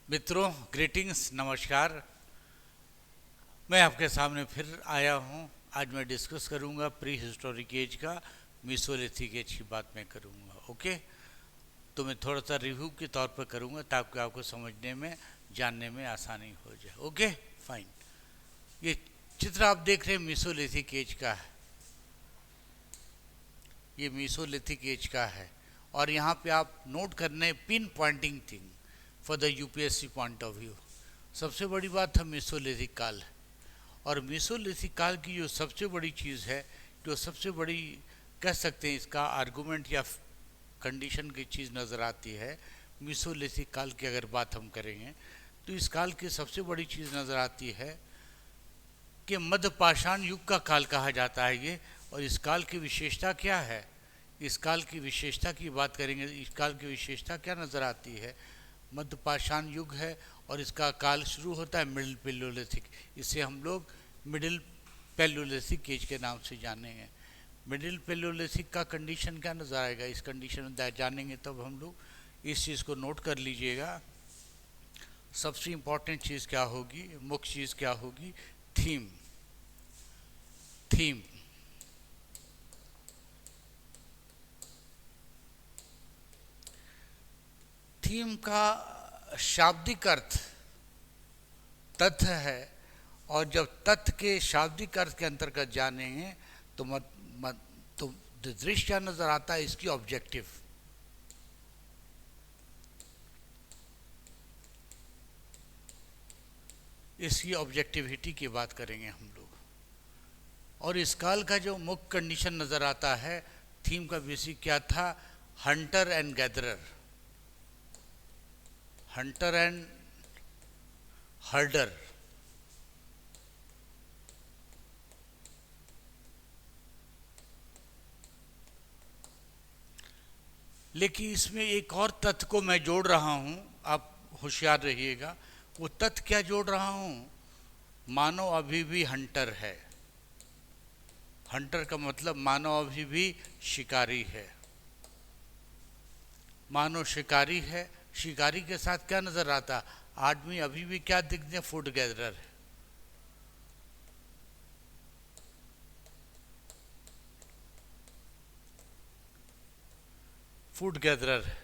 मित्रों, ग्रीटिंग्स, नमस्कार। मैं आपके सामने फिर आया हूँ। आज मैं डिस्कस करूँगा प्री हिस्टोरिक एज का, मीसोलिथिक एज की बात मैं करूँगा। ओके, तो मैं थोड़ा सा रिव्यू के तौर पर करूँगा ताकि आपको समझने में, जानने में आसानी हो जाए। Okay, fine. ये चित्र आप देख रहे हैं मीसोलिथिक एज का है। ये मीसोलिथिक एज का है और यहाँ पे आप नोट करने pinpointing thing for the UPSC point of view. सबसे बड़ी बात है मीसोलिथिक काल है। और मीसोलिथिक काल की जो सबसे बड़ी चीज़ है, जो सबसे बड़ी कह सकते हैं इसका आर्गूमेंट या कंडीशन की चीज़ नज़र आती है मीसोलिथिक काल की अगर बात हम करेंगे, तो इस काल की सबसे बड़ी चीज़ नज़र आती है कि मध्य पाषाण युग का काल कहा जाता है ये। और इस काल की विशेषता क्या है? इस काल की विशेषता की बात करेंगे, इस काल की विशेषता क्या नज़र आती है? मध्य पाषाण युग है और इसका काल शुरू होता है मिडिल पैलियोलिथिक। इसे हम लोग मिडिल पैलियोलिथिक एज के नाम से जानेंगे। मिडिल पैलियोलिथिक का कंडीशन क्या नज़र आएगा, इस कंडीशन में जानेंगे तब हम लोग इस चीज़ को नोट कर लीजिएगा। सबसे इम्पोर्टेंट चीज़ क्या होगी, मुख्य चीज़ क्या होगी? थीम। थीम थीम का शाब्दिक अर्थ तथ्य है। और जब तथ्य के शाब्दिक अर्थ के अंतर्गत जानेंगे तो तो दृश्य क्या नजर आता है, इसकी ऑब्जेक्टिव। इसकी ऑब्जेक्टिविटी की बात करेंगे हम लोग। और इस काल का जो मुख्य कंडीशन नजर आता है, थीम का बेसिक क्या था? Hunter and gatherer, Hunter and हर्डर। लेकिन इसमें एक और तथ्य को मैं जोड़ रहा हूं, आप होशियार रहिएगा। वो तथ्य क्या जोड़ रहा हूं? मानव अभी भी हंटर है। हंटर का मतलब मानव अभी भी शिकारी है। मानव शिकारी है। शिकारी के साथ क्या नजर आता? आदमी अभी भी क्या दिखते हैं? फूड गैदरर है। फूड गैदरर है।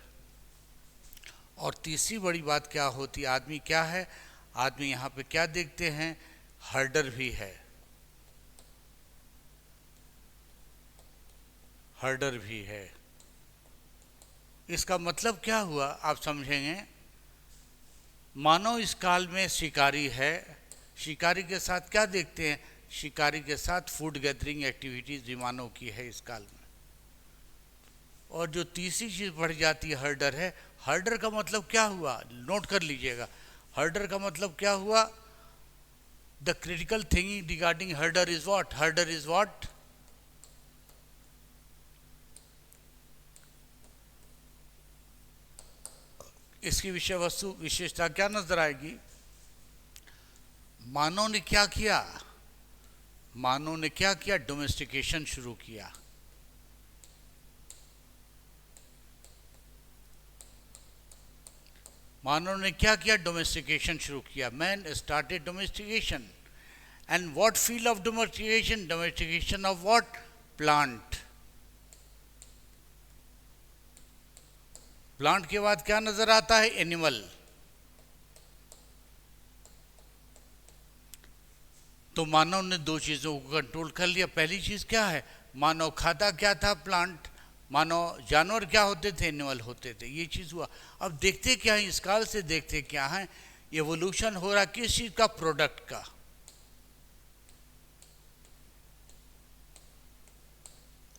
और तीसरी बड़ी बात क्या होती है? आदमी क्या है? आदमी यहाँ पे क्या देखते हैं? हर्डर भी है। हर्डर भी है। इसका मतलब क्या हुआ, आप समझेंगे। मानव इस काल में शिकारी है। शिकारी के साथ क्या देखते हैं? शिकारी के साथ फूड गैदरिंग एक्टिविटीज भी मानव की है इस काल में। और जो तीसरी चीज बढ़ जाती है, हर्डर है। हर्डर का मतलब क्या हुआ, नोट कर लीजिएगा। हर्डर का मतलब क्या हुआ? The critical thing regarding हर्डर is what? हर्डर is what? इसकी विषय वस्तु विशेषता क्या नजर आएगी? मानव ने क्या किया? मानव ने क्या किया? डोमेस्टिकेशन शुरू किया। मानव ने क्या किया? डोमेस्टिकेशन शुरू किया। Man started domestication. And what field of domestication? Domestication of what? Plant. Plant के बाद क्या नजर आता है? एनिमल। तो मानव ने दो चीजों को कंट्रोल कर लिया। पहली चीज क्या है? मानव खाता क्या था? प्लांट। मानव जानवर क्या होते थे? एनिमल होते थे। ये चीज हुआ। अब देखते क्या है, इस काल से देखते क्या है? एवोल्यूशन हो रहा किस चीज का? प्रोडक्ट का।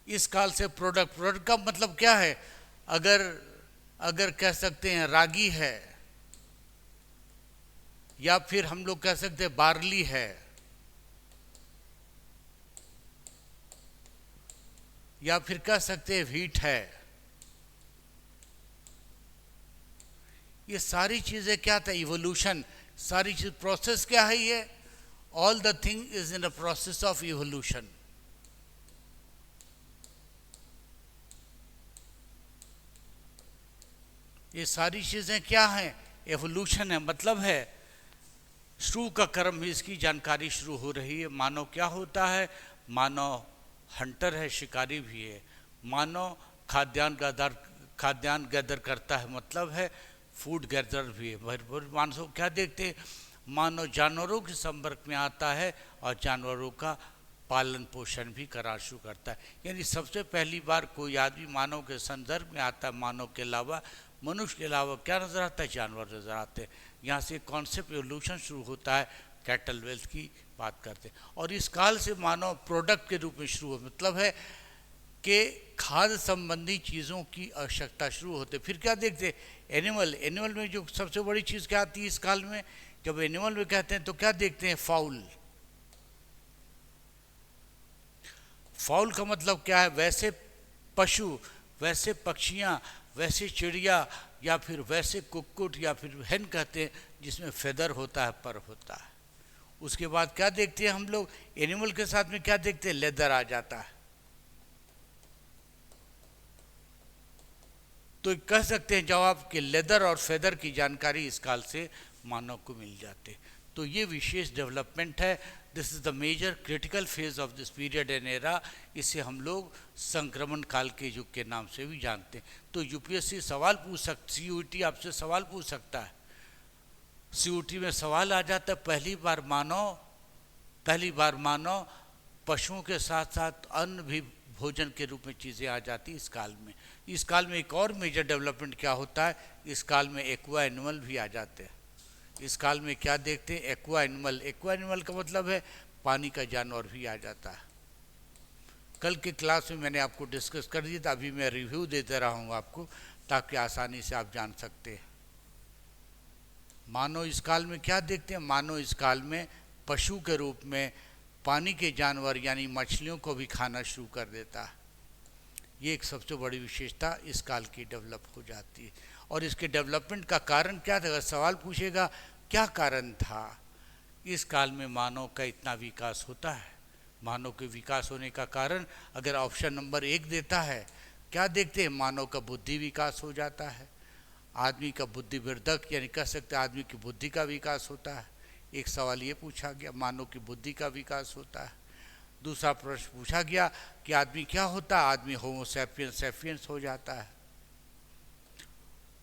इस काल से प्रोडक्ट। प्रोडक्ट का मतलब क्या है? अगर अगर कह सकते हैं रागी है, या फिर हम लोग कह सकते हैं बार्ली है, या फिर कह सकते हैं व्हीट है। ये सारी चीजें क्या था? इवोल्यूशन। सारी चीज प्रोसेस क्या है ये? All the thing is in a process of evolution. ये सारी चीजें क्या हैं? एवोल्यूशन है, मतलब है शुरू का क्रम में इसकी जानकारी शुरू हो रही है। मानव क्या होता है? मानव हंटर है, शिकारी भी है। मानव खाद्यान्न गैदर करता है, मतलब है फूड गैदर भी है। भरपूर मानव क्या देखते हैं? मानव जानवरों के संपर्क में आता है और जानवरों का पालन पोषण भी करना शुरू करता है। यानी सबसे पहली बार कोई आदमी मानव के संदर्भ में आता है। मानव के अलावा, मनुष्य के अलावा क्या नज़र आता है? जानवर नज़र आते हैं। यहाँ से कॉन्सेप्ट एवोल्यूशन शुरू होता है। कैटल वेल्थ की बात करते हैं और इस काल से मानव प्रोडक्ट के रूप में शुरू हो, मतलब है कि खाद्य संबंधी चीज़ों की आवश्यकता शुरू होते। फिर क्या देखते हैं? एनिमल में जो सबसे बड़ी चीज़ क्या आती है इस काल में? जब एनिमल में कहते हैं तो क्या देखते हैं? फाउल। फाउल का मतलब क्या है? वैसे पशु, वैसे पक्षियाँ, वैसे चिड़िया या फिर वैसे कुक्कुट या फिर हेन कहते हैं जिसमें फेदर होता है, पर होता है। उसके बाद क्या देखते हैं हम लोग? एनिमल के साथ में क्या देखते हैं? लेदर आ जाता है। तो कह सकते हैं जवाब कि लेदर और फेदर की जानकारी इस काल से मानव को मिल जाते। तो ये विशेष डेवलपमेंट है। This is the major critical phase of this period and era. इसे हम लोग संक्रमण काल के युग के नाम से भी जानते हैं। तो यूपीएससी सवाल पूछ सकती, सीयूईटी आपसे सवाल पूछ सकता है। सीयूईटी में सवाल आ जाता है, पहली बार मानव पशुओं के साथ साथ अन्न भी भोजन के रूप में चीज़ें आ जाती इस काल में। इस काल में एक और मेजर डेवलपमेंट क्या होता है? इस काल में एक्वा एनिमल भी आ जाते हैं। इस काल में क्या देखते हैं? एक्वा एनिमल का मतलब है पानी का जानवर भी आ जाता है। कल के क्लास में मैंने आपको डिस्कस कर दिया था, अभी मैं रिव्यू देते रहा हूँ आपको ताकि आसानी से आप जान सकते हैं। मानव इस काल में क्या देखते हैं? मानव इस काल में पशु के रूप में पानी के जानवर यानी मछलियों को भी खाना शुरू कर देता है। ये एक सबसे बड़ी विशेषता इस काल की डेवलप हो जाती है। और इसके डेवलपमेंट का कारण क्या था? अगर सवाल पूछेगा क्या कारण था इस काल में मानव का इतना विकास होता है? मानव के विकास होने का कारण अगर ऑप्शन नंबर 1 देता है, क्या देखते हैं? मानव का बुद्धि विकास हो जाता है। आदमी का बुद्धिवर्धक यानी कह सकते हैं आदमी की बुद्धि का विकास होता है। एक सवाल ये पूछा गया, मानव की बुद्धि का विकास होता है। दूसरा प्रश्न पूछा गया कि आदमी क्या होता है? आदमी होमो सैपियंस हो जाता है,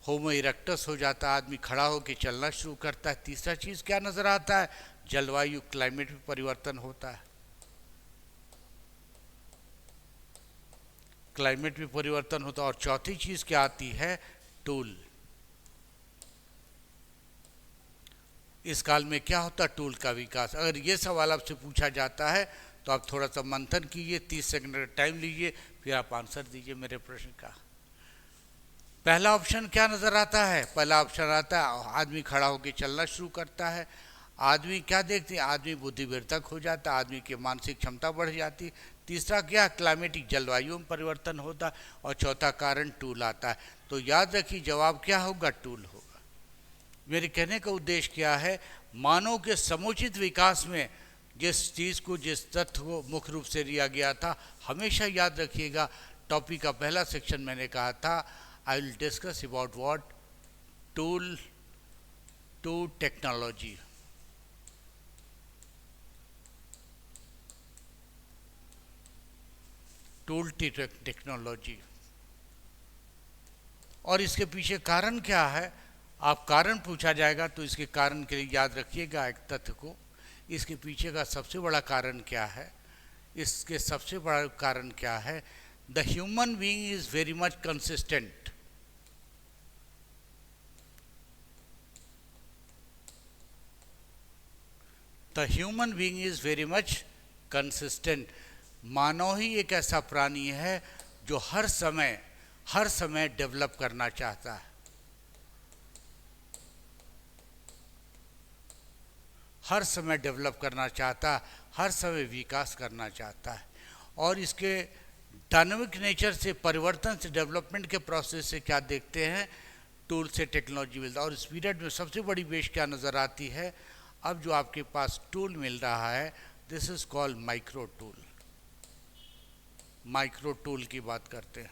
होमो इरेक्टस हो जाता है, आदमी खड़ा होकर चलना शुरू करता है। तीसरा चीज़ क्या नज़र आता है? जलवायु, क्लाइमेट में परिवर्तन होता है। क्लाइमेट में परिवर्तन होता है। और चौथी चीज़ क्या आती है? टूल। इस काल में क्या होता है? टूल का विकास। अगर ये सवाल आपसे पूछा जाता है तो आप थोड़ा सा मंथन कीजिए, 30 सेकंड का टाइम लीजिए, फिर आप आंसर दीजिए मेरे प्रश्न का। पहला ऑप्शन क्या नज़र आता है? पहला ऑप्शन आता है आदमी खड़ा होकर चलना शुरू करता है। आदमी क्या देखते हैं? आदमी बुद्धिवर्धक हो जाता है, आदमी की मानसिक क्षमता बढ़ जाती। तीसरा क्या? क्लाइमेटिक, जलवायु में परिवर्तन होता। और चौथा कारण टूल आता है। तो याद रखिए जवाब क्या होगा? टूल होगा। मेरे कहने का उद्देश्य क्या है? मानव के समुचित विकास में जिस चीज़ को, जिस तथ्य को मुख्य रूप से लिया गया था, हमेशा याद रखिएगा। टॉपिक का पहला सेक्शन मैंने कहा था I will discuss about what tool to technology. Tool to technology. और इसके पीछे कारण क्या है? आप कारण पूछा जाएगा तो इसके कारण के लिए याद रखिएगा एक तथ्य को। इसके पीछे का सबसे बड़ा कारण क्या है? इसके सबसे बड़ा कारण क्या है? The human being is very much consistent. The human being is very much consistent. मानव ही एक ऐसा प्राणी है जो हर समय डेवलप करना चाहता है, हर समय डेवलप करना चाहता है, हर समय विकास करना चाहता है। और इसके डायनामिक नेचर से, परिवर्तन से, डेवलपमेंट के प्रोसेस से क्या देखते हैं? टूल से टेक्नोलॉजी मिलता है। और इस पीरियड में सबसे बड़ी बेश क्या नज़र आती है? अब जो आपके पास टूल मिल रहा है, this is called micro tool. Micro tool की बात करते हैं।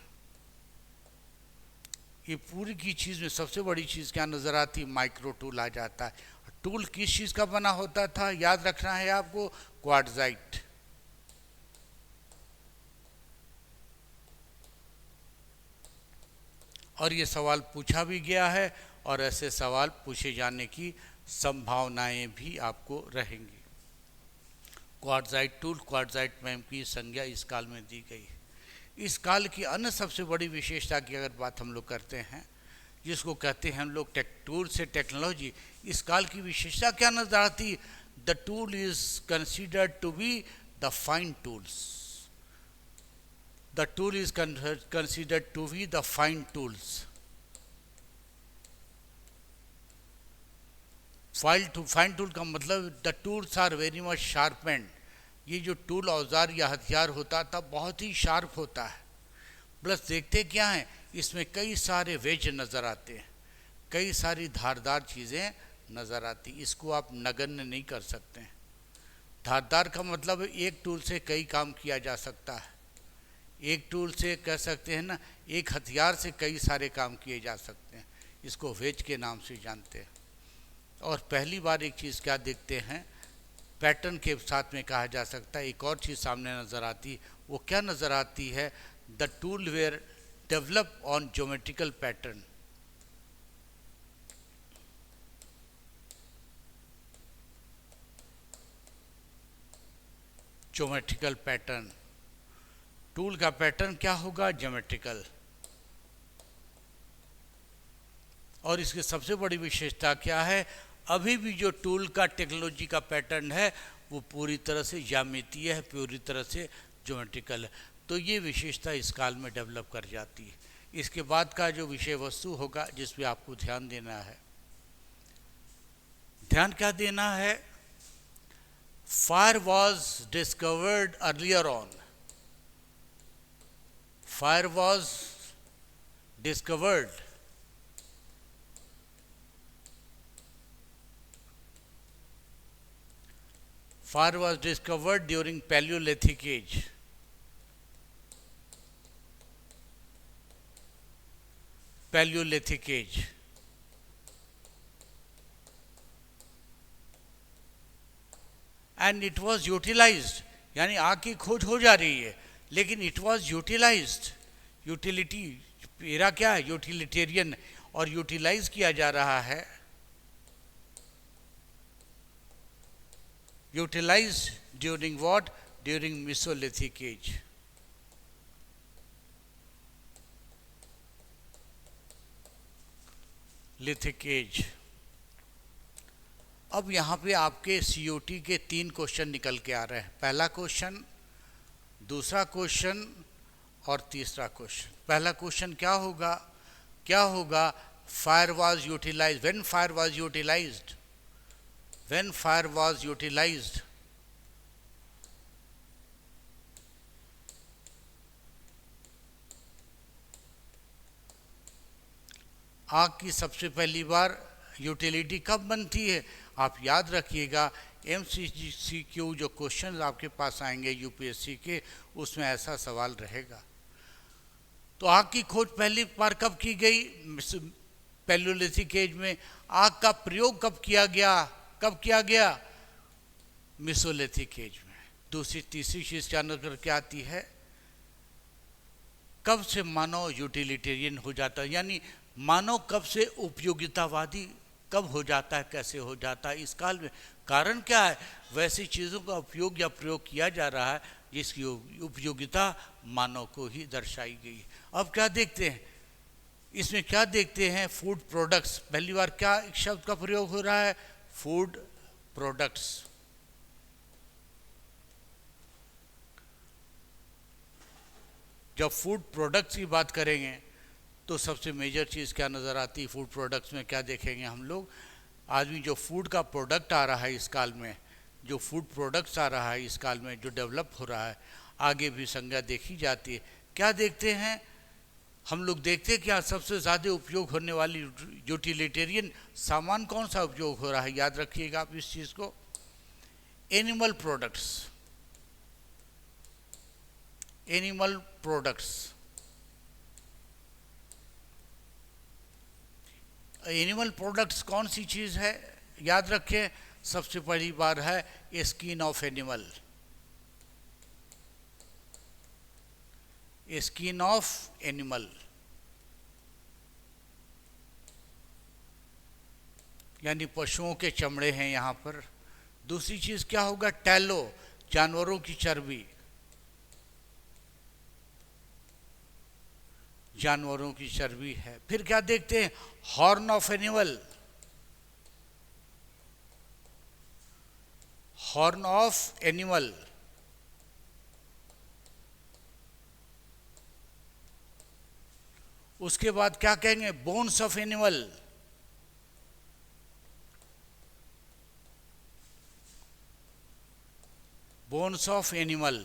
ये पूरी की चीज़ में सबसे बड़ी चीज़ क्या नज़र आती, माइक्रो टूल आ जाता है। टूल किस चीज़ का बना होता था, याद रखना है आपको, क्वार्ट्जाइट। और ये सवाल पूछा भी गया है और ऐसे सवाल पूछे जाने की संभावनाएं भी आपको रहेंगी। क्वार्ट्जाइट टूल, क्वार्ट्जाइट मैम की संज्ञा इस काल में दी गई। इस काल की अन्य सबसे बड़ी विशेषता की अगर बात हम लोग करते हैं, जिसको कहते हैं हम लोग टूल से टेक्नोलॉजी, इस काल की विशेषता क्या नजर आती, the tool is considered to be the fine tools. The tool is considered to be the fine tools. Fine tool का मतलब the tools are very much sharpened. ये जो टूल औजार या हथियार होता था बहुत ही शार्प होता है। प्लस देखते क्या है, इसमें कई सारे वेज नज़र आते हैं, कई सारी धारदार चीज़ें नज़र आती। इसको आप नगण्य नहीं कर सकते हैं। धारदार का मतलब एक टूल से कई काम किया जा सकता है। एक टूल से कह सकते हैं ना, एक हथियार से कई सारे काम किए जा सकते हैं। इसको वेज के नाम से जानते हैं। और पहली बार एक चीज़ क्या देखते हैं, पैटर्न के साथ में कहा जा सकता है। एक और चीज़ सामने नज़र आती, वो क्या नज़र आती है, the tool were develop on geometrical pattern. Geometrical pattern, tool का पैटर्न क्या होगा, ज्योमेट्रिकल। और इसकी सबसे बड़ी विशेषता क्या है, अभी भी जो टूल का टेक्नोलॉजी का पैटर्न है वो पूरी तरह से ज्यामितीय है, पूरी तरह से ज्योमेट्रिकल है। तो ये विशेषता इस काल में डेवलप कर जाती है। इसके बाद का जो विषय वस्तु होगा जिस पे आपको ध्यान देना है, ध्यान क्या देना है, fire was discovered earlier on. Fire was discovered Fire was discovered during Paleolithic age. Paleolithic age. And it was utilized, यानी आग की खोज हो जा रही है, लेकिन it was utilized. यूटिलिटी मेरा क्या है, यूटिलिटेरियन, और यूटिलाइज किया जा रहा है। Utilized during what? During Mesolithic age. Lithic age. अब यहाँ पे आपके COT के 3 क्वेश्चन निकल के आ रहे हैं। पहला क्वेश्चन, दूसरा क्वेश्चन और तीसरा क्वेश्चन। पहला क्वेश्चन क्या होगा, क्या होगा, fire was utilised, when fire was utilised, when fire was utilized, आग की सबसे पहली बार यूटिलिटी कब बनती है। आप याद रखिएगा, MCQ जो क्वेश्चन आपके पास आएंगे UPSC के, उसमें ऐसा सवाल रहेगा। तो आग की खोज पहली बार कब की गई, पैलियोलिथिक एज में। आग का प्रयोग कब किया गया, कब किया गया, मेसोलिथिक एज में। दूसरी तीसरी चीज क्या नजर के आती है, कब से मानव यूटिलिटेरियन हो जाता है, यानी मानव कब से उपयोगितावादी कब हो जाता है, कैसे हो जाता है इस काल में। कारण क्या है, वैसी चीज़ों का उपयोग या प्रयोग किया जा रहा है जिसकी उपयोगिता मानव को ही दर्शाई गई। अब क्या देखते हैं, इसमें क्या देखते हैं, फूड प्रोडक्ट्स। पहली बार क्या शब्द का प्रयोग हो रहा है, फूड प्रोडक्ट्स। जब फूड प्रोडक्ट्स की बात करेंगे तो सबसे मेजर चीज़ क्या नज़र आती है फूड प्रोडक्ट्स में, क्या देखेंगे हम लोग, आदमी जो फूड का प्रोडक्ट आ रहा है इस काल में, जो फूड प्रोडक्ट्स आ रहा है इस काल में, जो डेवलप हो रहा है, आगे भी संज्ञा देखी जाती है। क्या देखते हैं हम लोग, देखते हैं क्या सबसे ज़्यादा उपयोग होने वाली यूटिलिटेरियन सामान कौन सा उपयोग हो रहा है। याद रखिएगा आप इस चीज़ को, animal products, animal products. Animal products कौन सी चीज़ है, याद रखें, सबसे पहली बार है skin of animal, skin of animal, यानी पशुओं के चमड़े हैं यहाँ पर। दूसरी चीज़ क्या होगा, टैलो, जानवरों की चर्बी, जानवरों की चर्बी है। फिर क्या देखते हैं, horn of animal, horn of animal, उसके बाद क्या कहेंगे, bones of animal, bones of animal.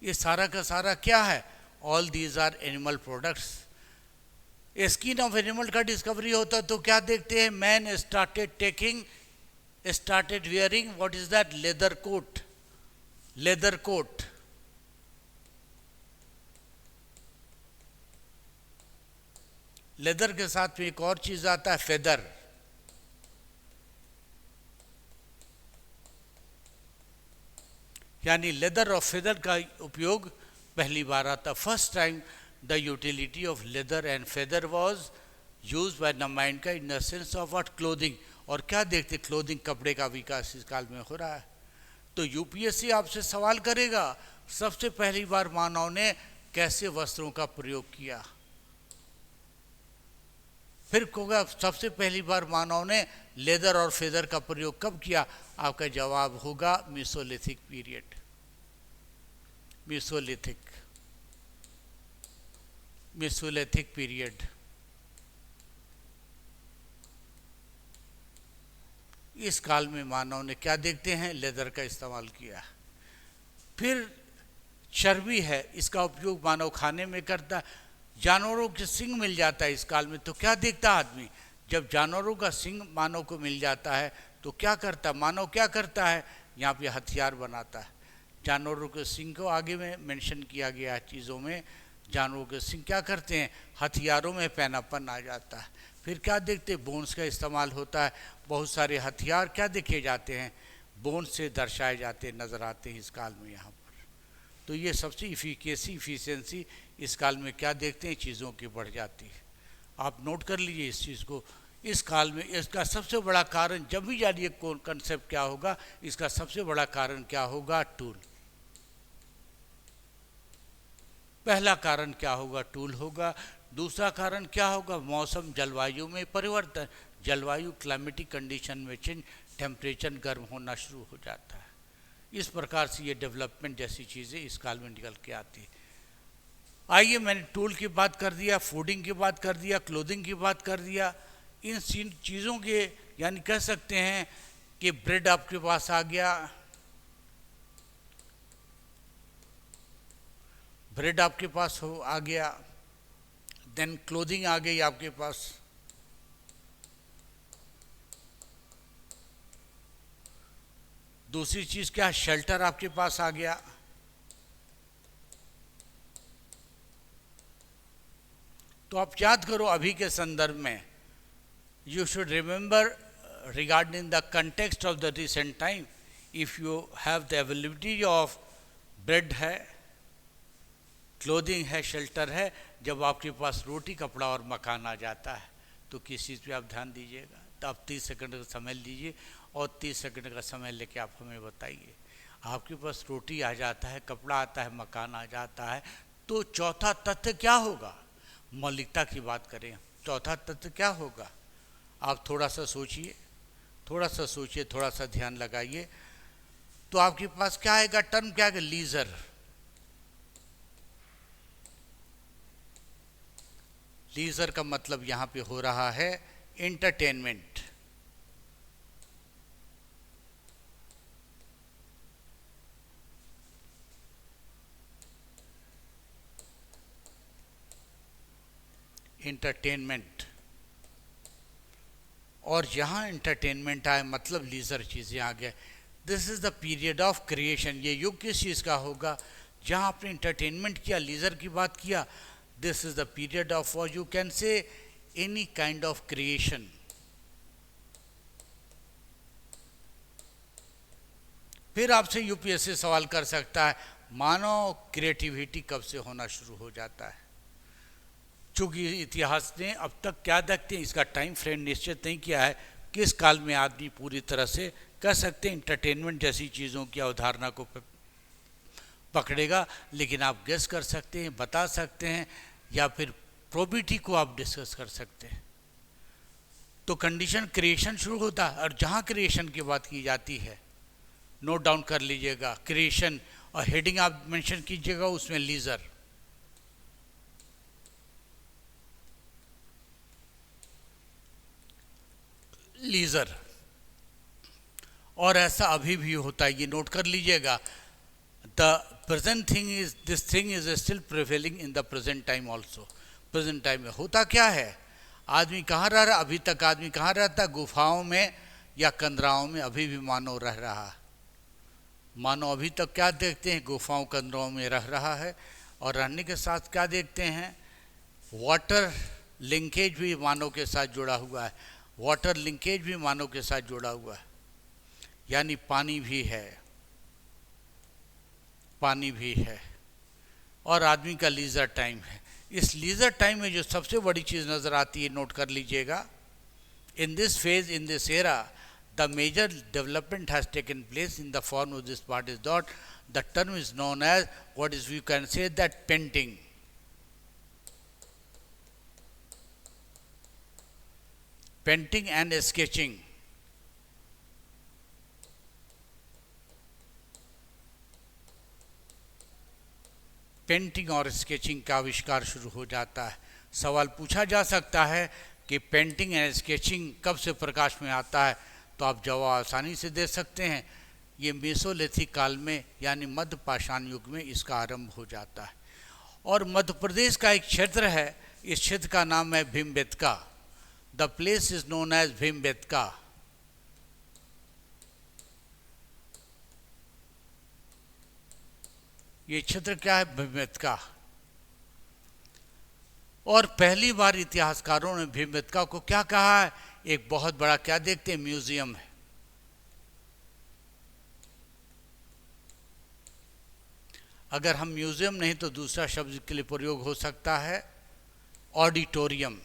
ये सारा का सारा क्या है, all these are animal products. Skin of animal का डिस्कवरी होता है तो क्या देखते हैं, man started wearing what is that, leather coat, leather coat. Leather के साथ में एक और चीज आता है, फेदर। यानी लेदर और फेदर का उपयोग पहली बार आता। First time the utility of leather and feather was used by the mankind का in the sense of what, clothing. और क्या देखते, क्लोथिंग, कपड़े का विकास इस काल में हो रहा है। तो यूपीएससी आपसे सवाल करेगा, सबसे पहली बार मानव ने कैसे वस्त्रों का प्रयोग किया। फिर होगा, सबसे पहली बार मानव ने लेदर और फेदर का प्रयोग कब किया। आपका जवाब होगा Mesolithic period, Mesolithic, Mesolithic period. इस काल में मानव ने क्या देखते हैं, लेदर का इस्तेमाल किया। फिर चर्बी है, इसका उपयोग मानव खाने में करता है। जानवरों के सिंग मिल जाता है इस काल में तो क्या देखता है आदमी, जब जानवरों का सिंग मानव को मिल जाता है तो क्या करता है, मानव क्या करता है, यहाँ पे हथियार बनाता है। जानवरों के सिंग को आगे में मेंशन किया गया है चीज़ों में, जानवरों के सिंग क्या करते हैं, हथियारों में पैनापन आ जाता है। फिर क्या देखते हैं, बोन्स का इस्तेमाल होता है। बहुत सारे हथियार क्या देखे जाते हैं, बोन्स से दर्शाए जाते नज़र आते हैं इस काल में यहाँ पर। तो ये सबसे इफिशिएंसी इस काल में क्या देखते हैं, चीज़ों की बढ़ जाती है। आप नोट कर लीजिए इस चीज़ को। इस काल में इसका सबसे बड़ा कारण, जब भी जानिए कौन कंसेप्ट क्या होगा, इसका सबसे बड़ा कारण क्या होगा, टूल। पहला कारण क्या होगा, टूल होगा। दूसरा कारण क्या होगा, मौसम, जलवायु में परिवर्तन, जलवायु, क्लाइमेटिक कंडीशन में चेंज, टेम्परेचर गर्म होना शुरू हो जाता है। इस प्रकार से ये डेवलपमेंट जैसी चीज़ें इस काल में निकल के आती है। आइए, मैंने टूल की बात कर दिया, फूडिंग की बात कर दिया, क्लोथिंग की बात कर दिया। इन चीज़ों के यानी कह सकते हैं कि ब्रेड आपके पास आ गया, ब्रेड आपके पास आ गया, देन क्लोथिंग आ गई आपके पास, दूसरी चीज़ क्या, शेल्टर आपके पास आ गया। तो आप याद करो अभी के संदर्भ में, you should remember regarding the context of the recent time, if you have the availability of bread है, क्लोथिंग है, शेल्टर है, जब आपके पास रोटी, कपड़ा और मकान आ जाता है तो किस चीज़ पे आप ध्यान दीजिएगा। तो आप 30 सेकंड का समय लीजिए और 30 सेकंड का समय लेके आप हमें बताइए। आपके पास रोटी आ जाता है, कपड़ा आता है, मकान आ जाता है, तो चौथा तथ्य क्या होगा, मौलिकता की बात करें, चौथा तथ्य क्या होगा। आप थोड़ा सा सोचिए, थोड़ा सा सोचिए, थोड़ा सा ध्यान लगाइए। तो आपके पास क्या आएगा, टर्म क्या आएगा, लीजर। लीजर का मतलब यहाँ पे हो रहा है एंटरटेनमेंट। एंटरटेनमेंट, और जहाँ एंटरटेनमेंट आए मतलब लीजर चीज़ें आ गए। This is the period of creation. ये युग किस चीज़ का होगा, जहाँ आपने एंटरटेनमेंट किया, लीजर की बात किया, This is the period of, or you can say, any kind of creation. फिर आपसे यूपीएससी सवाल कर सकता है, मानव क्रिएटिविटी कब से होना शुरू हो जाता है? चूंकि इतिहास ने अब तक क्या देखते हैं, इसका टाइम फ्रेम निश्चित नहीं किया है, किस काल में आदमी पूरी तरह से कह सकते हैं इंटरटेनमेंट जैसी चीज़ों की अवधारणा को पकड़ेगा, लेकिन आप गेस कर सकते हैं, बता सकते हैं, या फिर प्रोबेबिलिटी को आप डिस्कस कर सकते हैं। तो कंडीशन क्रिएशन शुरू होता है, और जहाँ क्रिएशन की बात की जाती है, नोट डाउन कर लीजिएगा क्रिएशन, और हेडिंग आप मेंशन कीजिएगा उसमें लीजर। लीजर, और ऐसा अभी भी होता है, ये नोट कर लीजिएगा। The present thing is, this thing is still prevailing in the present time also. Present time में होता क्या है, आदमी कहाँ रह रहा, अभी तक आदमी कहाँ रहता, गुफाओं में या कंदराओं में अभी भी मानव रह रहा है। मानव अभी तक क्या देखते हैं, गुफाओं कंदराओं में रह रहा है, और रहने के साथ क्या देखते हैं, वाटर लिंकेज भी मानव के साथ जुड़ा हुआ है। वाटर लिंकेज भी मानव के साथ जुड़ा हुआ है, यानी पानी भी है, पानी भी है, और आदमी का लीजर टाइम है। इस लीजर टाइम में जो सबसे बड़ी चीज़ नज़र आती है, नोट कर लीजिएगा, in this phase, in this era, the major development has taken place in the form of this part is dot, the term is known as, what is you can say that, painting. Painting and sketching. Painting और sketching का आविष्कार शुरू हो जाता है। सवाल पूछा जा सकता है कि पेंटिंग एंड स्केचिंग कब से प्रकाश में आता है, तो आप जवाब आसानी से दे सकते हैं, ये मेसोलिथिक काल में, यानी मध्य पाषाण युग में इसका आरंभ हो जाता है। और मध्य प्रदेश का एक क्षेत्र है, इस क्षेत्र का नाम है Bhimbetka. The place is known as Bhimbetka. ये क्षेत्र क्या है, भीमबेटका। और पहली बार इतिहासकारों ने भीमबेटका को क्या कहा है, एक बहुत बड़ा क्या देखते हैं, म्यूजियम है। अगर हम म्यूजियम नहीं तो दूसरा शब्द के लिए प्रयोग हो सकता है, ऑडिटोरियम।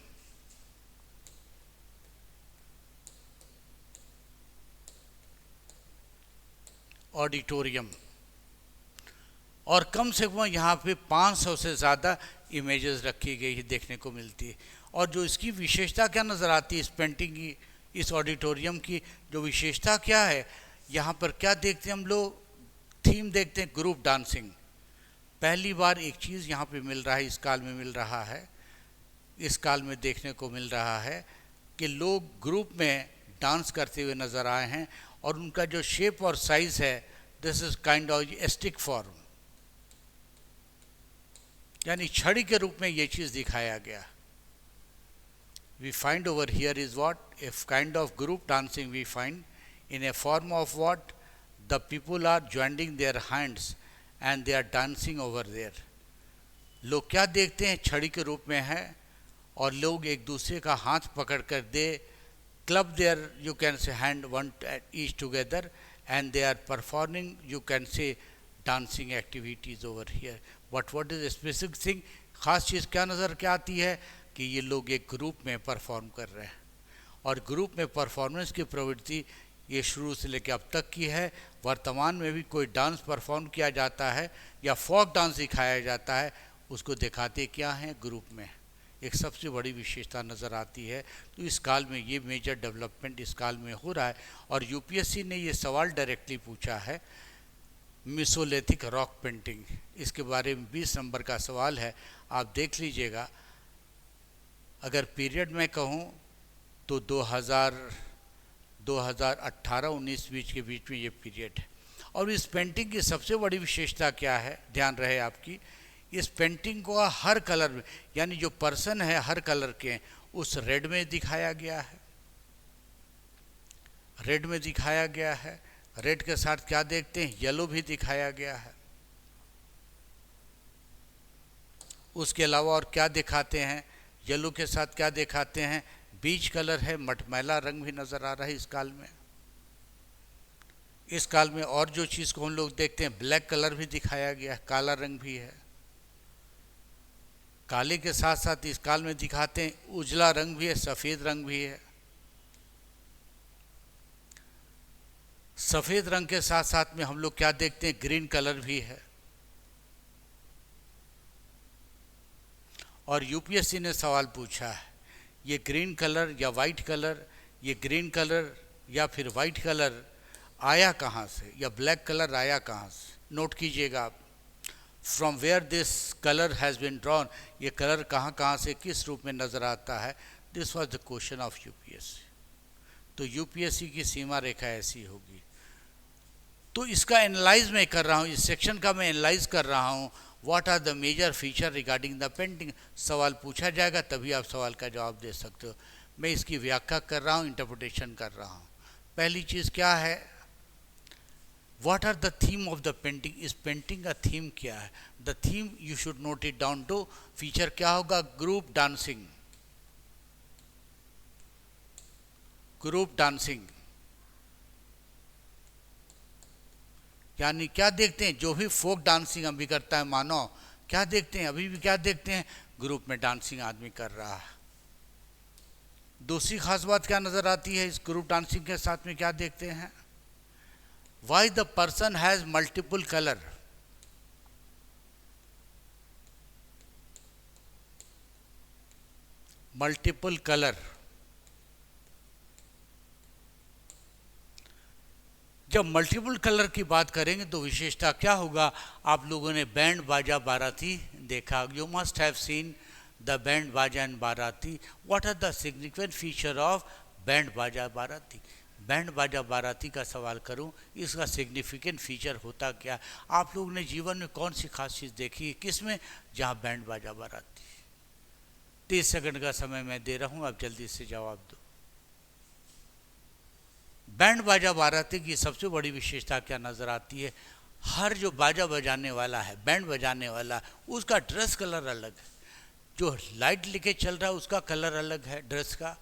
ऑडिटोरियम। और कम से कम यहाँ पे 500 से ज़्यादा इमेजेस रखी गई है, देखने को मिलती है। और जो इसकी विशेषता क्या नज़र आती है, इस पेंटिंग की, इस ऑडिटोरियम की जो विशेषता क्या है, यहाँ पर क्या देखते हैं हम लोग, थीम देखते हैं, ग्रुप डांसिंग। पहली बार एक चीज़ यहाँ पे मिल रहा है, इस काल में मिल रहा है, इस काल में देखने को मिल रहा है कि लोग ग्रुप में डांस करते हुए नज़र आए हैं, और उनका जो शेप और साइज़ है, this is kind of stick form, यानी छड़ी के रूप में ये चीज़ दिखाया गया। We find over here is what, a kind of group dancing we find in a form of what, the people are joining their hands and they are dancing over there. लोग क्या देखते हैं, छड़ी के रूप में है, और लोग एक दूसरे का हाथ पकड़ कर they club there, you can say hand one each together, and they are performing, you can say dancing activities over here. But what is specific thing, खास चीज़ क्या नज़र क्या आती है कि ये लोग एक ग्रुप में परफॉर्म कर रहे हैं, और ग्रुप में परफॉर्मेंस की प्रवृत्ति ये शुरू से लेकर अब तक की है। वर्तमान में भी कोई डांस परफॉर्म किया जाता है या फोक डांस दिखाया जाता है, उसको दिखाते क्या हैं, ग्रुप में। एक सबसे बड़ी विशेषता नज़र आती है। तो इस काल में ये मेजर डेवलपमेंट इस काल में हो रहा है, और यूपीएससी ने ये सवाल डायरेक्टली पूछा है, मेसोलिथिक रॉक पेंटिंग, इसके बारे में 20 नंबर का सवाल है, आप देख लीजिएगा। अगर पीरियड में कहूँ तो 2018-19 बीच के बीच में ये पीरियड है। और इस पेंटिंग की सबसे बड़ी विशेषता क्या है, ध्यान रहे आपकी, इस पेंटिंग को हर कलर में, यानी जो पर्सन है हर कलर के, उस रेड में दिखाया गया है, रेड में दिखाया गया है। रेड के साथ क्या देखते हैं, येलो भी दिखाया गया है। उसके अलावा और क्या दिखाते हैं, येलो के साथ क्या दिखाते हैं, बीच कलर है, मटमैला रंग भी नज़र आ रहा है इस काल में। इस काल में और जो चीज़ को हम लोग देखते हैं, ब्लैक कलर भी दिखाया गया है, काला रंग भी है। काले के साथ साथ इस काल में दिखाते हैं उजला रंग भी है, सफ़ेद रंग भी है। सफ़ेद रंग के साथ साथ में हम लोग क्या देखते हैं, ग्रीन कलर भी है। और यूपीएससी ने सवाल पूछा है, ये ग्रीन कलर या वाइट कलर, ये ग्रीन कलर या फिर वाइट कलर आया कहाँ से, या ब्लैक कलर आया कहाँ से। नोट कीजिएगा आप, from where this colour has been drawn, ये कलर कहाँ कहाँ से किस रूप में नज़र आता है। This was the question of UPSC. तो यूपीएससी की सीमा रेखा ऐसी होगी। तो इसका एनालाइज मैं कर रहा हूँ, इस सेक्शन का मैं एनालाइज कर रहा हूँ। What are the major feature regarding the painting. सवाल पूछा जाएगा तभी आप सवाल का जवाब दे सकते हो। मैं इसकी व्याख्या कर रहा हूँ, इंटरप्रिटेशन कर रहा हूँ। पहली चीज़ क्या है, what are the theme of the painting. इस पेंटिंग का थीम क्या है। The theme you should note it down too. Feature क्या होगा, ग्रुप डांसिंग। ग्रुप डांसिंग यानी क्या देखते हैं, जो भी फोक डांसिंग अभी करता है मानव, क्या देखते हैं, अभी भी क्या देखते हैं, ग्रुप में डांसिंग आदमी कर रहा है। दूसरी खास बात क्या नजर आती है, इस ग्रुप डांसिंग के साथ में क्या देखते हैं, why the person has multiple colour. Multiple colour, जब मल्टीपल कलर की बात करेंगे तो विशेषता क्या होगा। आप लोगों ने बैंड बाजा बाराती देखा, you must have seen the band baaja and baraati. What are the significant feature of band बाजा बाराती। बैंड बाजा बाराती का सवाल करूं, इसका सिग्निफिकेंट फीचर होता क्या। आप लोगों ने जीवन में कौन सी खास चीज़ देखी है, किस में, जहाँ बैंड बाजा बाराती। 30 सेकंड का समय मैं दे रहा हूँ, आप जल्दी से जवाब दो। बैंड बाजा बाराती की सबसे बड़ी विशेषता क्या नज़र आती है, हर जो बाजा बजाने वाला है, बैंड बजाने वाला, उसका ड्रेस कलर अलग है। जो लाइट लेके चल रहा है उसका कलर अलग है ड्रेस का,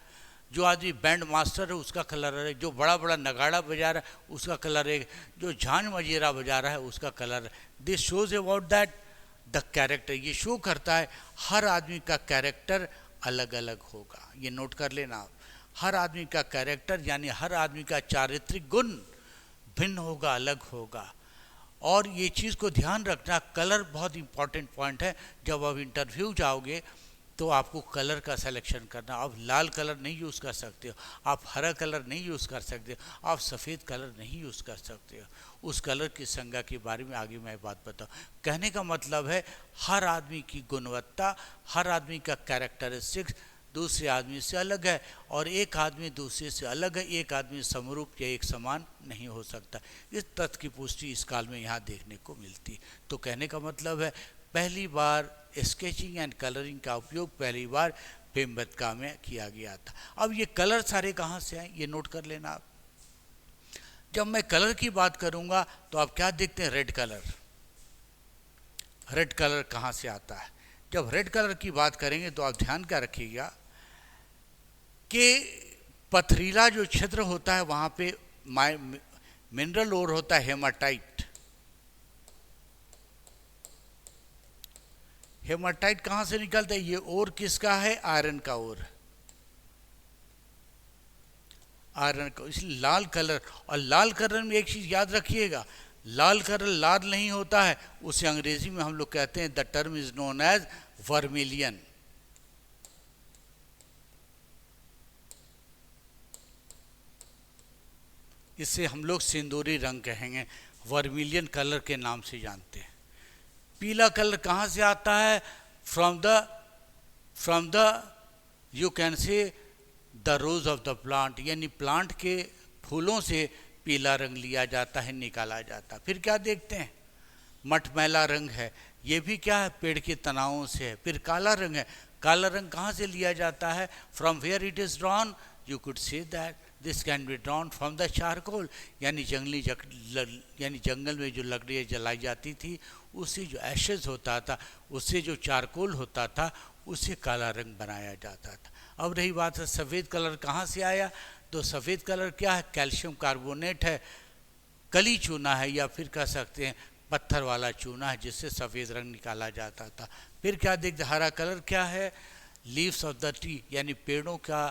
जो आदमी बैंड मास्टर है उसका कलर अलग, जो बड़ा बड़ा नगाड़ा बजा रहा है उसका कलर एक, जो झांझ मजीरा बजा रहा है उसका colour. This shows about that the character. ये शो करता है हर आदमी का कैरेक्टर अलग अलग होगा। ये नोट कर लेना आप, हर आदमी का कैरेक्टर यानी हर आदमी का चारित्रिक गुण भिन्न होगा, अलग होगा। और ये चीज़ को ध्यान रखना, कलर बहुत इंपॉर्टेंट पॉइंट है। जब आप इंटरव्यू जाओगे तो आपको कलर का सिलेक्शन करना। आप लाल कलर नहीं यूज़ कर सकते हो, आप हरा कलर नहीं यूज़ कर सकते हो, आप सफ़ेद कलर नहीं यूज़ कर सकते हो। उस कलर की संज्ञा के बारे में आगे मैं बात बताऊँ। कहने का मतलब है हर आदमी की गुणवत्ता, हर आदमी का कैरेक्टरिस्टिक्स दूसरे आदमी से अलग है, और एक आदमी दूसरे से अलग है, एक आदमी समरूप या एक समान नहीं हो सकता। इस तथ्य की पुष्टि इस काल में यहाँ देखने को मिलती। तो कहने का मतलब है पहली बार स्केचिंग एंड कलरिंग का उपयोग पहली बार भीमबेटका में किया गया था। अब ये कलर सारे कहाँ से आए, ये नोट कर लेना आप। जब मैं कलर की बात करूँगा तो आप क्या देखते हैं, रेड कलर। रेड कलर कहाँ से आता है। जब रेड कलर की बात करेंगे तो आप ध्यान क्या रखिएगा कि पथरीला जो क्षेत्र होता है वहाँ पे मिनरल ओर होता है, हेमाटाइट। हेमाटाइट कहाँ से निकलता है, ये ओर किसका है, आयरन का ओर, आयरन का। इसलिए लाल कलर, और लाल कलर में एक चीज़ याद रखिएगा, लाल कलर लाल नहीं होता है, उसे अंग्रेजी में हम लोग कहते हैं, the term is known as vermilion. इसे हम लोग सिंदूरी रंग कहेंगे, वर्मिलियन कलर के नाम से जानते हैं। पीला कलर कहाँ से आता है, फ्रॉम द यू कैन से the rose of the plant, यानी प्लांट के फूलों से पीला रंग लिया जाता है, निकाला जाता है। फिर क्या देखते हैं, मटमैला रंग है, ये भी क्या है, पेड़ के तनावों से है। फिर काला रंग है, काला रंग कहाँ से लिया जाता है, from where it is drawn, you could say that this can be drawn from the charcoal, यानी यानी जंगल में जो लकड़ियाँ जलाई जाती थी उससे जो एशेज होता था, उससे जो चारकोल होता था, उससे काला रंग बनाया जाता था। अब रही बात है सफ़ेद कलर कहाँ से आया, तो सफ़ेद कलर क्या है, कैल्शियम कार्बोनेट है, कली चूना है, या फिर कह सकते हैं पत्थर वाला चूना है, जिससे सफ़ेद रंग निकाला जाता था। फिर क्या देखते, हरा कलर क्या है, लीव्स ऑफ द ट्री, यानी पेड़ों का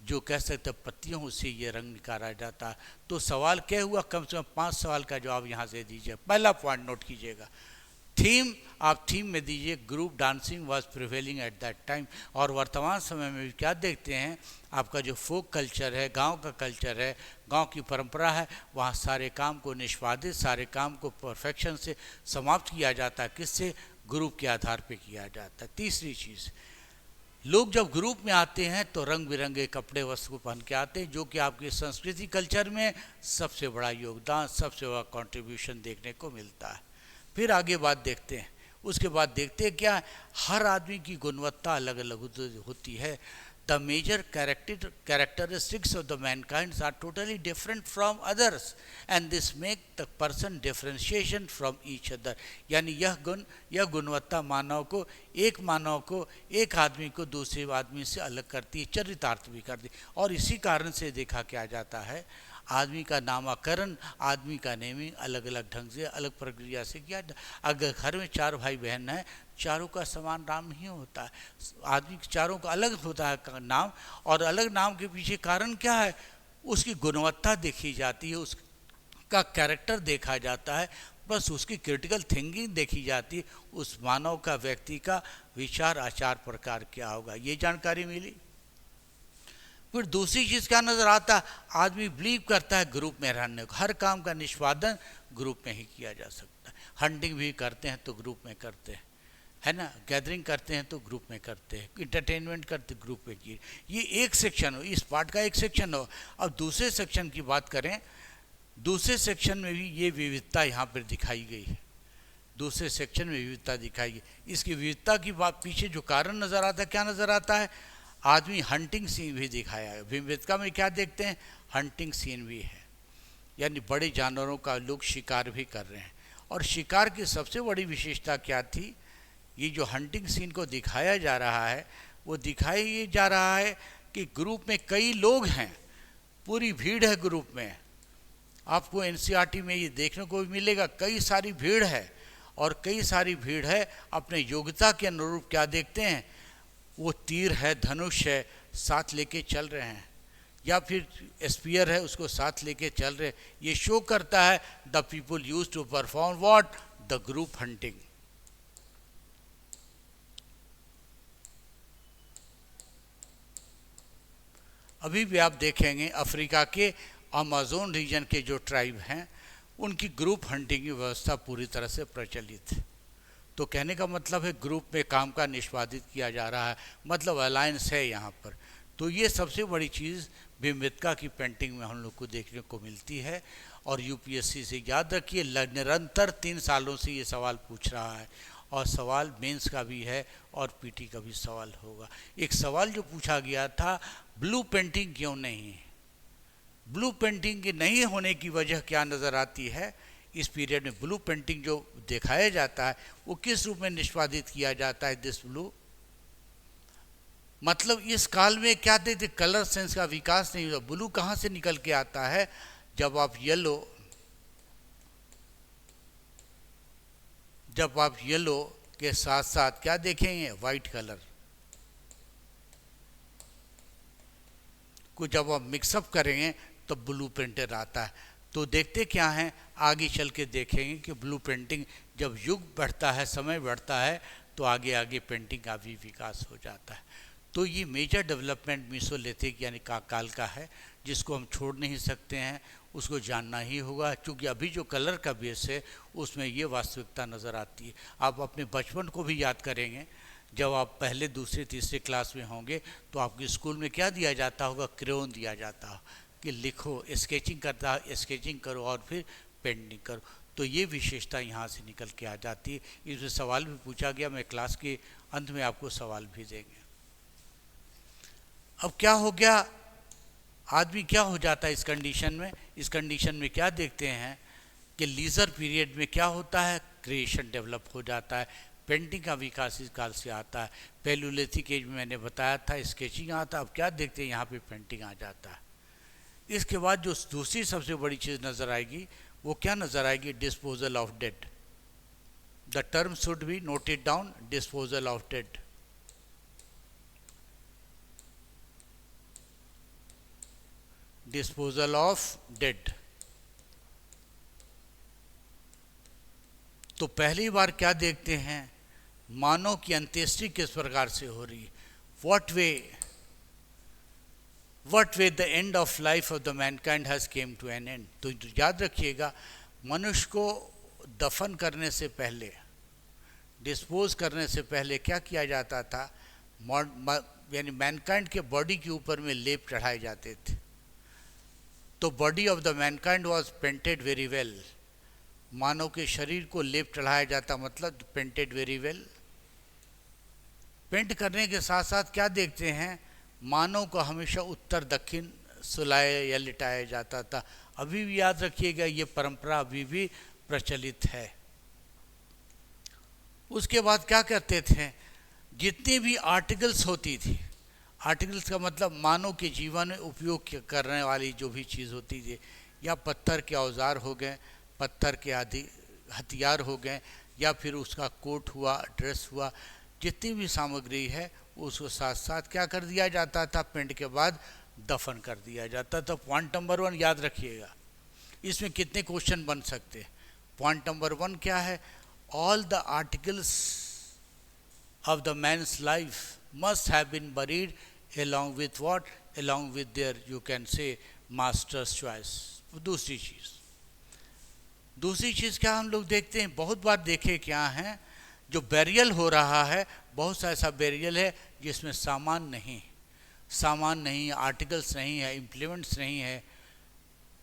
जो कह सकते पत्तियों, उससे ये रंग निकाला जाता। तो सवाल क्या हुआ, कम से कम 5 सवाल का जवाब यहाँ से दीजिए। पहला पॉइंट नोट कीजिएगा, थीम, आप थीम में दीजिए group dancing was prevailing eight that time. और वर्तमान समय में भी क्या देखते हैं, आपका जो फोक कल्चर है, गांव का कल्चर है, गांव की परंपरा है, वहाँ सारे काम को निष्पादित, सारे काम को परफेक्शन से समाप्त किया जाता है, किससे, ग्रुप के आधार पे किया जाता है। तीसरी चीज़, लोग जब ग्रुप में आते हैं तो रंग बिरंगे कपड़े वस्त्र को पहन के आते हैं, जो कि आपकी संस्कृति कल्चर में सबसे बड़ा योगदान, सबसे बड़ा कंट्रीब्यूशन देखने को मिलता है। फिर आगे बात देखते हैं, उसके बाद देखते हैं क्या, हर आदमी की गुणवत्ता अलग अलग होती है। The major characteristics of the mankind are totally different from others and this make the person differentiation from each other, यानी यह गुणवत्ता मानव को, एक आदमी को दूसरे आदमी से अलग करती है, चरितार्थ भी करती है। और इसी कारण से देखा क्या जाता है, आदमी का नामकरण, आदमी का नेमिंग अलग अलग ढंग से, अलग प्रक्रिया से किया। अगर घर में 4 भाई बहन हैं, चारों का समान नाम नहीं होता है, आदमी चारों का अलग होता है नाम, और अलग नाम के पीछे कारण क्या है, उसकी गुणवत्ता देखी जाती है, उसका कैरेक्टर देखा जाता है, बस उसकी क्रिटिकल थिंकिंग देखी जाती है, उस मानव का, व्यक्ति का विचार आचार प्रकार क्या होगा, ये जानकारी मिली। फिर दूसरी चीज़ क्या नज़र आता है, आदमी बिलीव करता है ग्रुप में रहने को, हर काम का निष्पादन ग्रुप में ही किया जा सकता है। हंटिंग भी करते हैं तो ग्रुप में करते हैं, है ना, गैदरिंग करते हैं तो ग्रुप में करते हैं, इंटरटेनमेंट करते ग्रुप में किए। ये एक सेक्शन हो, इस पार्ट का एक सेक्शन हो। अब दूसरे सेक्शन की बात करें, दूसरे सेक्शन में भी ये विविधता यहाँ पर दिखाई गई है, दूसरे सेक्शन में विविधता दिखाई गई। इसकी विविधता की बात पीछे जो कारण नज़र आता है, क्या नज़र आता है, आदमी हंटिंग सीन भी दिखाया है। विविधता में क्या देखते हैं, हंटिंग सीन भी है, यानी बड़े जानवरों का लोग शिकार भी कर रहे हैं। और शिकार की सबसे बड़ी विशेषता क्या थी, ये जो हंटिंग सीन को दिखाया जा रहा है, वो दिखाया ये जा रहा है कि ग्रुप में कई लोग हैं, पूरी भीड़ है ग्रुप में। आपको एनसीईआरटी में ये देखने को भी मिलेगा, कई सारी भीड़ है, और कई सारी भीड़ है अपने योग्यता के अनुरूप क्या देखते हैं, वो तीर है, धनुष है, साथ लेके चल रहे हैं, या फिर स्पीयर है, उसको साथ लेके चल रहे हैं। ये शो करता है the people use to perform what, the group hunting. अभी भी आप देखेंगे अफ्रीका के अमेज़न रीजन के जो ट्राइब हैं, उनकी ग्रुप हंटिंग की व्यवस्था पूरी तरह से प्रचलित है। तो कहने का मतलब है ग्रुप में काम का निष्पादित किया जा रहा है, मतलब अलायंस है यहाँ पर। तो ये सबसे बड़ी चीज़ भीमबेटका की पेंटिंग में हम लोग को देखने को मिलती है। और यूपीएससी से याद रखिए, निरंतर 3 सालों से ये सवाल पूछ रहा है, और सवाल मेंस का भी है और पीटी का भी सवाल होगा। एक सवाल जो पूछा गया था, ब्लू पेंटिंग क्यों नहीं, ब्लू पेंटिंग के नहीं होने की वजह क्या नज़र आती है। इस पीरियड में ब्लू पेंटिंग जो दिखाया जाता है वो किस रूप में निष्पादित किया जाता है, दिस ब्लू, मतलब इस काल में क्या देखते, कलर सेंस का विकास नहीं हुआ। ब्लू कहाँ से निकल के आता है, जब आप येलो के साथ साथ क्या देखेंगे, वाइट कलर को जब आप मिक्सअप करेंगे तो ब्लू प्रिंटर आता है। तो देखते क्या हैं, आगे चल के देखेंगे कि ब्लू पेंटिंग जब युग बढ़ता है, समय बढ़ता है, तो आगे आगे पेंटिंग का भी विकास हो जाता है। तो ये मेजर डेवलपमेंट मेसोलिथिक यानी काल का है, जिसको हम छोड़ नहीं सकते हैं, उसको जानना ही होगा। क्योंकि अभी जो कलर का बेस है उसमें ये वास्तविकता नज़र आती है। आप अपने बचपन को भी याद करेंगे, जब आप पहले दूसरे तीसरे क्लास में होंगे तो आपके स्कूल में क्या दिया जाता होगा, क्रेयॉन दिया जाता हो कि लिखो, स्केचिंग करो और फिर पेंटिंग करो। तो ये विशेषता यहाँ से निकल के आ जाती है। इसमें सवाल भी पूछा गया, मैं क्लास के अंत में आपको सवाल भी देंगे। अब क्या हो गया, आदमी क्या हो जाता है इस कंडीशन में? इस कंडीशन में क्या देखते हैं कि लीजर पीरियड में क्या होता है, क्रिएशन डेवलप हो जाता है, पेंटिंग का विकास इस काल से आता है। पैलियोलिथिक एज में मैंने बताया था स्केचिंग आता, अब क्या देखते हैं यहाँ पे पेंटिंग आ जाता है। इसके बाद जो दूसरी सबसे बड़ी चीज़ नज़र आएगी वो क्या नज़र आएगी? Disposal of dead. The term should be noted down, disposal of dead. Disposal of dead. तो पहली बार क्या देखते हैं? मानव की अंत्येष्टि किस प्रकार से हो रही है, what way the end of life of the mankind has came to an end। तो याद रखिएगा, मनुष्य को दफन करने से पहले, डिस्पोज करने से पहले क्या किया जाता था? यानी मैनकाइंड के बॉडी के ऊपर में लेप चढ़ाए जाते थे। तो body of the mankind was painted very well. मानव के शरीर को लेप चढ़ाया जाता, मतलब पेंटेड वेरी वेल। पेंट करने के साथ साथ क्या देखते हैं? मानव को हमेशा उत्तर दक्षिण सुलाया या लिटाया जाता था। अभी भी याद रखिएगा, ये परंपरा अभी भी प्रचलित है। उसके बाद क्या करते थे? जितनी भी आर्टिकल्स होती थी, आर्टिकल्स का मतलब मानव के जीवन में उपयोग करने वाली जो भी चीज़ होती थी, या पत्थर के औजार हो गए, पत्थर के आदि हथियार हो गए, या फिर उसका कोट हुआ, ड्रेस हुआ, जितनी भी सामग्री है उसको साथ साथ क्या कर दिया जाता था? पेंट के बाद दफन कर दिया जाता था। पॉइंट नंबर 1 याद रखिएगा। इसमें कितने क्वेश्चन बन सकते हैं? पॉइंट नंबर 1 क्या है? All the articles of the man's life must have been buried along with what? Along with their, you can say, master's choice। दूसरी चीज़ क्या हम लोग देखते हैं, बहुत बार देखे क्या है, जो बैरियल हो रहा है, बहुत सा ऐसा बैरियल है जिसमें सामान नहीं, आर्टिकल्स नहीं है, इम्प्लीमेंट्स नहीं है,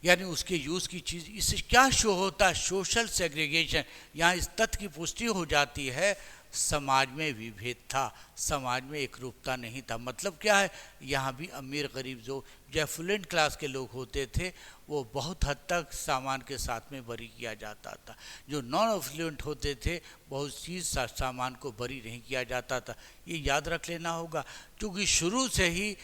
यानी उसके यूज़ की चीज़। इससे क्या शो होता है? Social segregation. यहाँ इस तथ्य की पुष्टि हो जाती है, समाज में विभेद था, समाज में एक रूपता नहीं था। मतलब क्या है? यहाँ भी अमीर गरीब जो एफ्लुएंट क्लास के लोग होते थे वो बहुत हद तक सामान के साथ में बरी किया जाता था। जो नॉन एफ्लुएंट होते थे बहुत चीज़ सामान को बरी नहीं किया जाता था। ये याद रख लेना होगा, क्योंकि शुरू से ही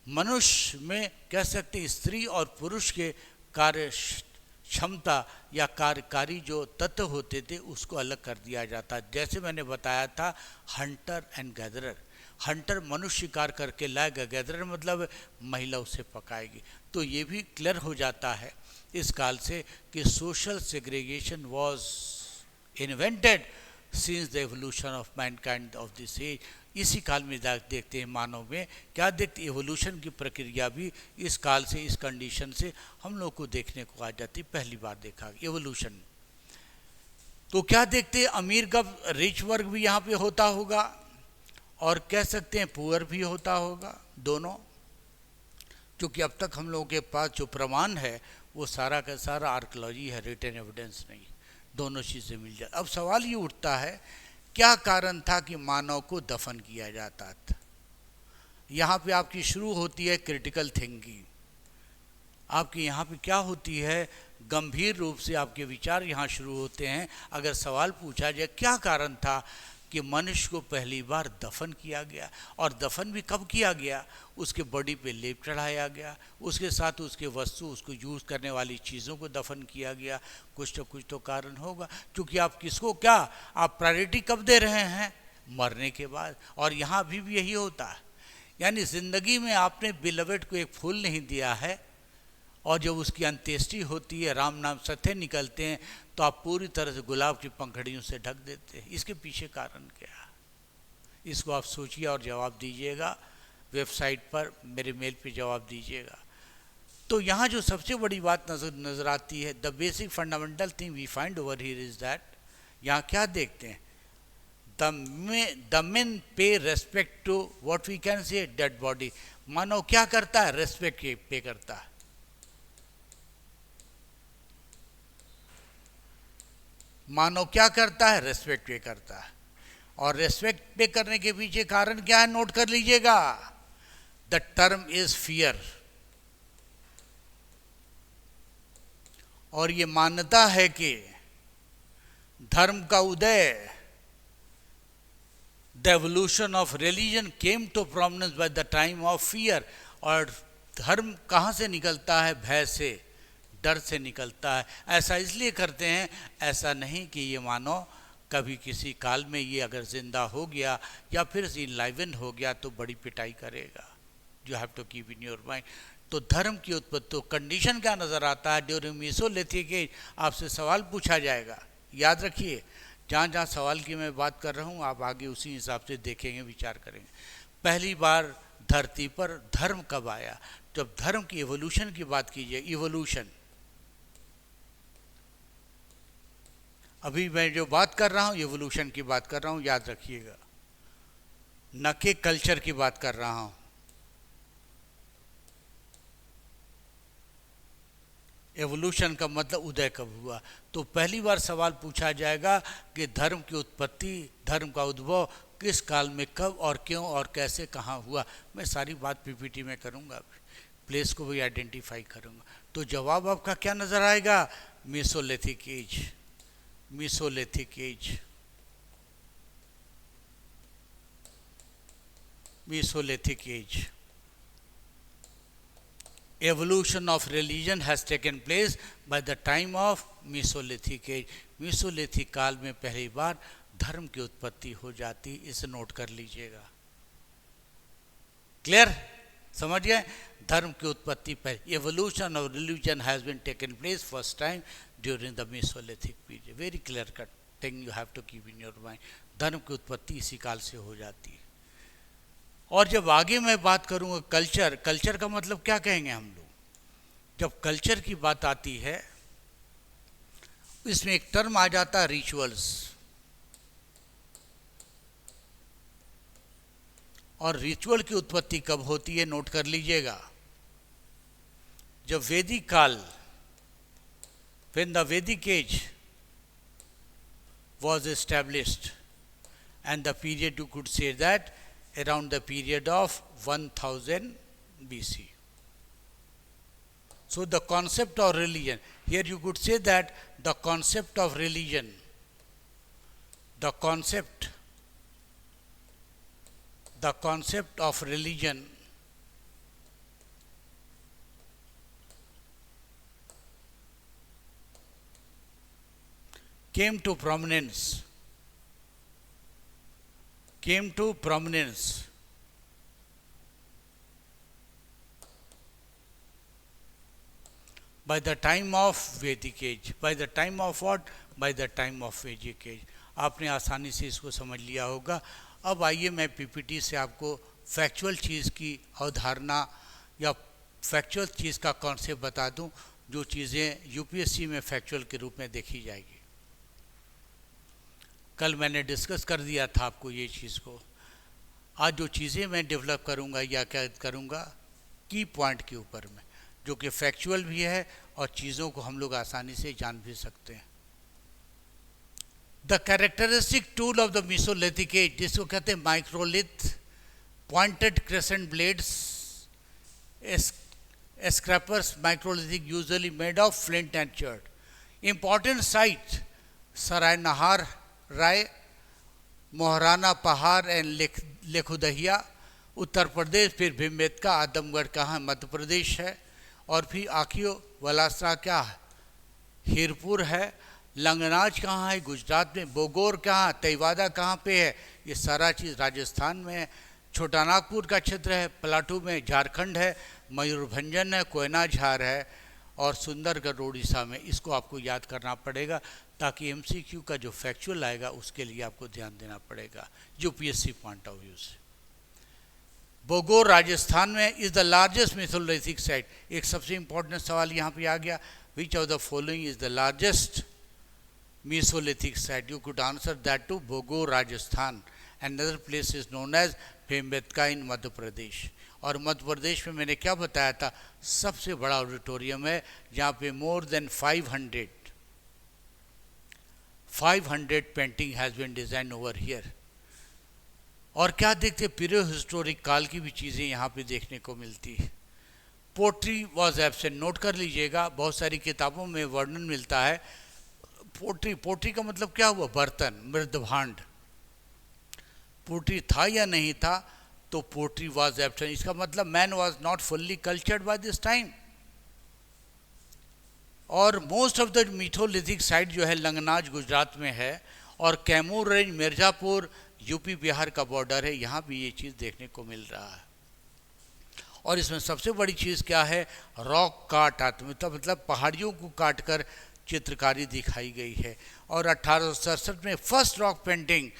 मनुष्य में कह सकते स्त्री और पुरुष के कार्य क्षमता या कार्यकारी जो तत्व होते थे उसको अलग कर दिया जाता। जैसे मैंने बताया था, हंटर एंड गैदरर। हंटर मनुष्य शिकार करके लाएगा, गैदरर मतलब महिला उसे पकाएगी। तो ये भी क्लियर हो जाता है इस काल से कि social segregation was invented since the evolution of mankind of this age. इसी काल में देखते हैं मानव में क्या देखते, एवोल्यूशन की प्रक्रिया भी इस काल से, इस कंडीशन से हम लोग को देखने को आ जाती। पहली बार देखा एवोल्यूशन। तो क्या देखते हैं, अमीर का रिच वर्ग भी यहाँ पे होता होगा और कह सकते हैं पुअर भी होता होगा, दोनों। क्योंकि अब तक हम लोगों के पास जो प्रमाण है वो सारा का सारा आर्कियोलॉजी है, रिटन एविडेंस नहीं। दोनों चीज़ें मिल जाए। अब सवाल ये उठता है, क्या कारण था कि मानव को दफन किया जाता था? यहाँ पे आपकी शुरू होती है क्रिटिकल थिंकिंग। आपकी यहाँ पे क्या होती है, गंभीर रूप से आपके विचार यहाँ शुरू होते हैं। अगर सवाल पूछा जाए क्या कारण था कि मनुष्य को पहली बार दफन किया गया, और दफन भी कब किया गया? उसके बॉडी पे लेप चढ़ाया गया, उसके साथ उसके वस्तु, उसको यूज़ करने वाली चीज़ों को दफन किया गया। कुछ तो कारण होगा, क्योंकि आप किसको क्या, आप प्रायोरिटी कब दे रहे हैं? मरने के बाद। और यहाँ भी यही होता है, यानी ज़िंदगी में आपने बिलवेड को एक फूल नहीं दिया है, और जब उसकी अंत्येष्टि होती है, राम नाम सत्य निकलते हैं, तो आप पूरी तरह से गुलाब की पंखड़ियों से ढक देते हैं। इसके पीछे कारण क्या है? इसको आप सोचिए और जवाब दीजिएगा। वेबसाइट पर मेरे मेल पे जवाब दीजिएगा। तो यहाँ जो सबसे बड़ी बात नज़र आती है, the basic fundamental thing we find over here is that, यहाँ क्या देखते हैं, the men pay respect to what we can say dead body. मानव क्या करता है? रेस्पेक्ट पे करता है। मानव क्या करता है? रेस्पेक्ट पे करता है। और रेस्पेक्ट पे करने के पीछे कारण क्या है? नोट कर लीजिएगा, द टर्म इज फियर। और ये मान्यता है कि धर्म का उदय, the evolution of religion came to prominence by the time of fear. और धर्म कहाँ से निकलता है? भय से, डर से निकलता है। ऐसा इसलिए करते हैं, ऐसा नहीं कि ये मानो कभी किसी काल में ये अगर जिंदा हो गया या फिर इनलाइवन हो गया तो बड़ी पिटाई करेगा। You have to keep in your mind. तो धर्म की उत्पत्ति, तो कंडीशन क्या नज़र आता है? ड्यूरिंग मीसोलिथिक एज आपसे सवाल पूछा जाएगा, याद रखिए। जहाँ जहाँ सवाल की मैं बात कर रहा हूँ, आप आगे उसी हिसाब से देखेंगे, विचार करेंगे। पहली बार धरती पर धर्म कब आया? जब धर्म की इवोल्यूशन की बात कीजिए, इवोल्यूशन, अभी मैं जो बात कर रहा हूँ इवोल्यूशन की बात कर रहा हूँ, याद रखिएगा, न कि कल्चर की बात कर रहा हूँ। एवोल्यूशन का मतलब उदय कब हुआ? तो पहली बार सवाल पूछा जाएगा कि धर्म की उत्पत्ति, धर्म का उद्भव किस काल में, कब और क्यों और कैसे, कहाँ हुआ। मैं सारी बात पीपीटी में करूँगा, प्लेस को भी आइडेंटिफाई करूँगा। तो जवाब आपका क्या नज़र आएगा? Mesolithic age, Mesolithic age, Mesolithic age. Evolution of religion has taken place by the time of Mesolithic age। Mesolithic काल में पहली बार धर्म की उत्पत्ति हो जाती, इसे नोट कर लीजिएगा। क्लियर? समझ गए? धर्म की उत्पत्ति पहले, evolution of religion has been taken place first time during the Mesolithic period। Very clear cut thing you have to keep in your mind। धर्म की उत्पत्ति इसी काल से हो जाती है। और जब आगे मैं बात करूंगा कल्चर, कल्चर का मतलब क्या कहेंगे हम लोग? जब कल्चर की बात आती है, इसमें एक टर्म आ जाता है रिचुअल्स। और रिचुअल की उत्पत्ति कब होती है? नोट कर लीजिएगा। जब वैदिक काल, when the Vedic age was established, and the period you could say that around the period of 1000 BC। So the concept of religion, here you could say that the concept of religion, the concept of religion came to prominence by the time of Vedic age। by the time of what? by the time of Vedic age। आपने आसानी से इसको समझ लिया होगा। अब आइए मैं पीपीटी से आपको फैक्चुअल चीज़ की अवधारणा या फैक्चुअल चीज़ का कॉन्सेप्ट बता दूं, जो चीज़ें यूपीएससी में फैक्चुअल के रूप में देखी जाएगी। कल मैंने डिस्कस कर दिया था आपको ये चीज़ को। आज जो चीज़ें मैं डेवलप करूंगा या क्या करूंगा, की पॉइंट के ऊपर में, जो कि फैक्चुअल भी है और चीज़ों को हम लोग आसानी से जान भी सकते हैं। The characteristic tool of the mesolithic age, जिसको कहते हैं microlith, pointed crescent blades, scrapers, microlithic usually made of flint and chert. Important site Sarai Nahar Rai, Mohrana पहाड़ एंड लेखुदहिया उत्तर प्रदेश, फिर भीमबेटका आदमगढ़ कहाँ मध्य प्रदेश है, और फिर आखियो वलासरा क्या है, हीरपुर है, लंगनाज कहाँ है गुजरात में, बोगोर कहाँ, तेवादा कहाँ पे है, ये सारा चीज़ राजस्थान में है। छोटा नागपुर का क्षेत्र है, प्लाटू में झारखंड है, मयूरभंजन है, कोयना झार है, और सुंदरगढ़ उड़ीसा में। इसको आपको याद करना पड़ेगा ताकि एमसीक्यू का जो फैक्चुअल आएगा उसके लिए आपको ध्यान देना पड़ेगा यूपीएससी पॉइंट ऑफ व्यू से। बोगोर राजस्थान में is the largest mesolithic site. एक सबसे इंपॉर्टेंट सवाल यहाँ पे आ गया, which of the following is the largest mesolithic site? You could answer that to Bagor Rajasthan. Another place is known as Bhimbetka in Madhya Pradesh. और मध्य प्रदेश में मैंने क्या बताया था, सबसे बड़ा ऑडिटोरियम है जहाँ पे more than 500 painting has been design over here. और क्या देखते, पीरियो हिस्टोरिक काल की भी चीज़ें यहाँ पे देखने को मिलती है। पोट्री वॉज एब्सेंट, नोट कर लीजिएगा, बहुत सारी किताबों में वर्णन मिलता है। पोट्री, पोट्री का मतलब क्या हुआ? बर्तन, मृद भांड। पोट्री था या नहीं था? तो पोट्री वॉज एब्सेंट, इसका मतलब man was not fully cultured by this time. और most of the Mesolithic site जो है लंगनाज गुजरात में है, और कैमूर रेंज मिर्जापुर यूपी बिहार का बॉर्डर है, यहाँ भी ये चीज़ देखने को मिल रहा है। और इसमें सबसे बड़ी चीज़ क्या है? रॉक काट आत्मीयता, मतलब पहाड़ियों को काट कर चित्रकारी दिखाई गई है। और 1867 में first rock painting